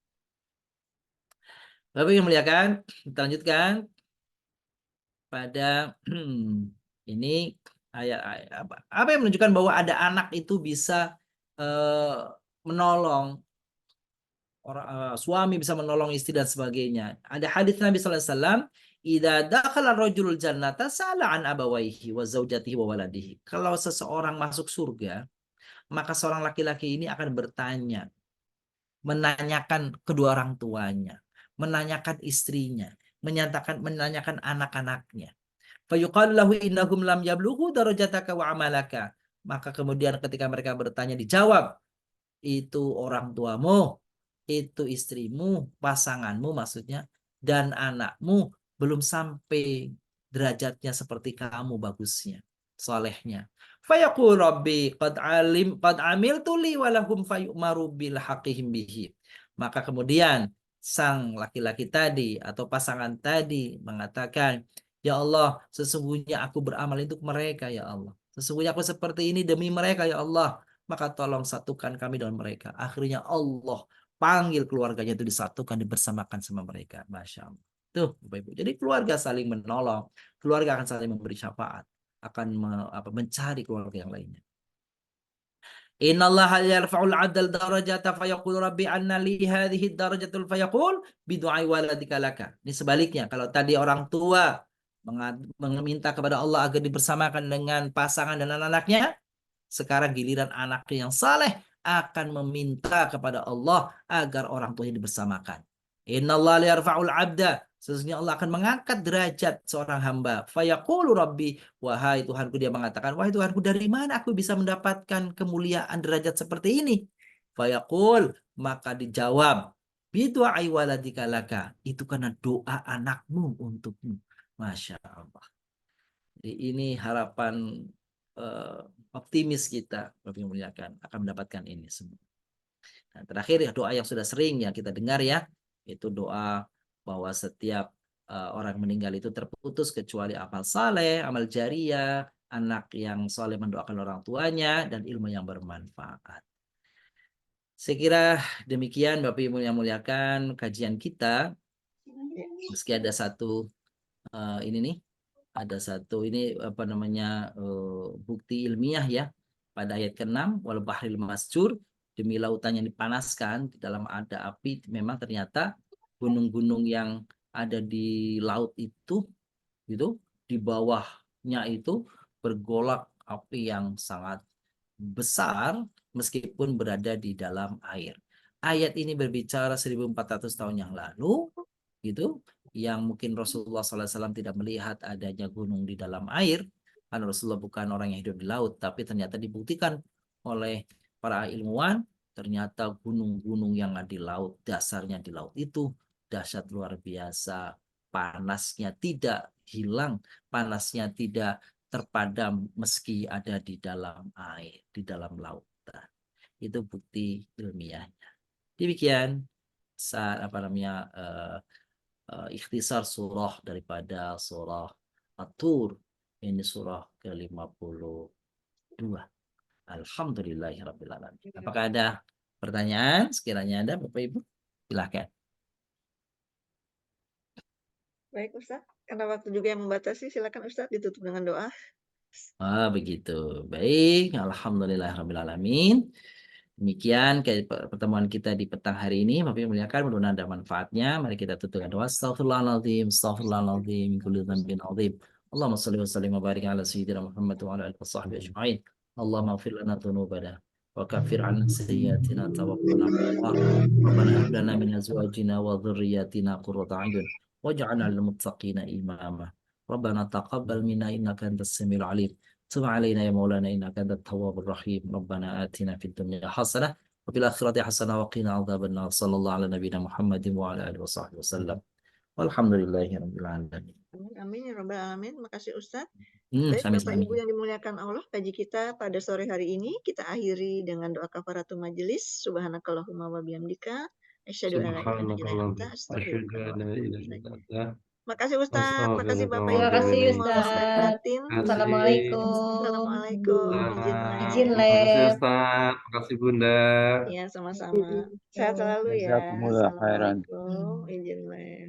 Bapak yang muliakan, kita lanjutkan pada ini ayat apa yang menunjukkan bahwa ada anak itu bisa menolong suami, bisa menolong istri dan sebagainya. Ada hadis Nabi sallallahu alaihi wasallam, "Idza dakhala ar-rajulul jannata sa'ala an abawayhi wa zawjatihi wa waladihi." Kalau seseorang masuk surga, maka seorang laki-laki ini akan bertanya, menanyakan kedua orang tuanya, menanyakan istrinya, menanyakan anak-anaknya. Fayuqalu lahu innahum lam yablughu darajataka wa amalaka. Maka kemudian ketika mereka bertanya dijawab, itu orang tuamu, itu istrimu, pasanganmu maksudnya, dan anakmu belum sampai derajatnya seperti kamu bagusnya, solehnya. Fayaqul rabbi qad amiltu li walahum fayu'maru bil haqihim bihi. Maka kemudian sang laki-laki tadi atau pasangan tadi mengatakan, ya Allah, sesungguhnya aku beramal untuk mereka ya Allah. Sesungguhnya aku seperti ini demi mereka ya Allah. Maka tolong satukan kami dengan mereka. Akhirnya Allah panggil keluarganya itu disatukan, dibersamakan sama mereka. Masya Allah. Tuh, Bapak Ibu. Jadi keluarga saling menolong. Keluarga akan saling memberi syafaat. Akan mencari keluarga yang lainnya. Innallaha yarfa'ul 'abdal darajata fayaqul rabbi anna li hadhihi darajatul fayaqul bidu'ai waladika laka. Ini sebaliknya, kalau tadi orang tua meminta kepada Allah agar dibersamakan dengan pasangan dan anak-anaknya, sekarang giliran anaknya yang saleh akan meminta kepada Allah agar orang tuanya dibersamakan. Innallaha yarfa'ul 'abda, sesungguhnya Allah akan mengangkat derajat seorang hamba. Fayaqulu rabbi, wahai Tuhanku, dia mengatakan, wahai Tuhanku, dari mana aku bisa mendapatkan kemuliaan derajat seperti ini? Fayaqul, maka dijawab, bidu'ai waladika laka, itu karena doa anakmu untukmu. Masya Allah. Jadi ini harapan optimis kita, Bapak yang muliakan, akan mendapatkan ini semua. Nah, terakhir ya, doa yang sudah sering ya kita dengar ya, itu doa bahwa setiap orang meninggal itu terputus kecuali amal saleh, amal jariyah, anak yang soleh mendoakan orang tuanya, dan ilmu yang bermanfaat. Saya kira demikian Bapak Ibu yang muliakan kajian kita. Meski ada satu ini nih, ada satu ini apa namanya bukti ilmiah ya pada ayat ke-6, wal bahril masjur, demi lautan yang dipanaskan, di dalam ada api. Memang ternyata gunung-gunung yang ada di laut itu gitu, di bawahnya itu bergolak api yang sangat besar meskipun berada di dalam air. Ayat ini berbicara 1400 tahun yang lalu gitu, yang mungkin Rasulullah SAW tidak melihat adanya gunung di dalam air karena Rasulullah bukan orang yang hidup di laut, tapi ternyata dibuktikan oleh para ilmuwan, ternyata gunung-gunung yang ada di laut, dasarnya di laut itu dahsyat luar biasa, panasnya tidak hilang, panasnya tidak terpadam meski ada di dalam air, di dalam lautan. Itu bukti ilmiahnya. Demikian saat apa namanya ikhtisar surah daripada surah At-Tur. Ini surah ke-52. Alhamdulillahirabbil alamin. Apakah ada pertanyaan? Sekiranya ada Bapak Ibu, silakan. Baik Ustaz, karena waktu juga yang membatasi, silakan Ustaz ditutup dengan doa. Begitu. Baik, alhamdulillahirabbil alamin. Demikian pertemuan kita di petang hari ini. Bapak Ibu muliakan, mudah-mudahan ada manfaatnya. Mari kita tutup dengan doa. Astaghfirullahaladzim, astaghfirullahaladzim, min kulli dhanbin azim. Allahumma salli wa sallim wa barik ala sayyidina Muhammad wa ala alihi wa sahbihi ajma'in. Allahumma ighfir lana dhunubana wa kaffir 'anna sayyi'atina tawaffana ma'al Rabbana hab lana min azwajina wa dhurriyyatina qurrata a'yun waj'alna lil muttaqina imama. Rabbana taqabbal minna innaka antas samiul 'alim. تب علينا يا مولانا إنك أنت التواب الرحيم. ربنا آتنا في الدنيا حسنة وفي الآخرة حسنة وقنا عذاب النار. صلى الله على نبينا محمد وعلى آله وصحبه وسلم والحمد لله رب العالمين. Amin, amin ya rabbal alamin. Makasih Ustaz. Baik Sami Bapak sami. Ibu yang dimuliakan Allah, kaji kita pada sore hari ini kita akhiri dengan doa kafaratul majelis. Subhanakallahumma wa bihamdika asyhadu an la ilaha illa anta astaghfiruka wa atubu ilaik. Makasih Ustaz, makasih Bapak Terima Ibu, kasih mohon maaf lahir Ustaz. batin. Assalamualaikum. Assalamualaikum, izin Izin live. Makasih lab. Ustaz, makasih Bunda. Ya, sama-sama. Sehat selalu ya. Jazakumullah khairan. Assalamualaikum, izin live.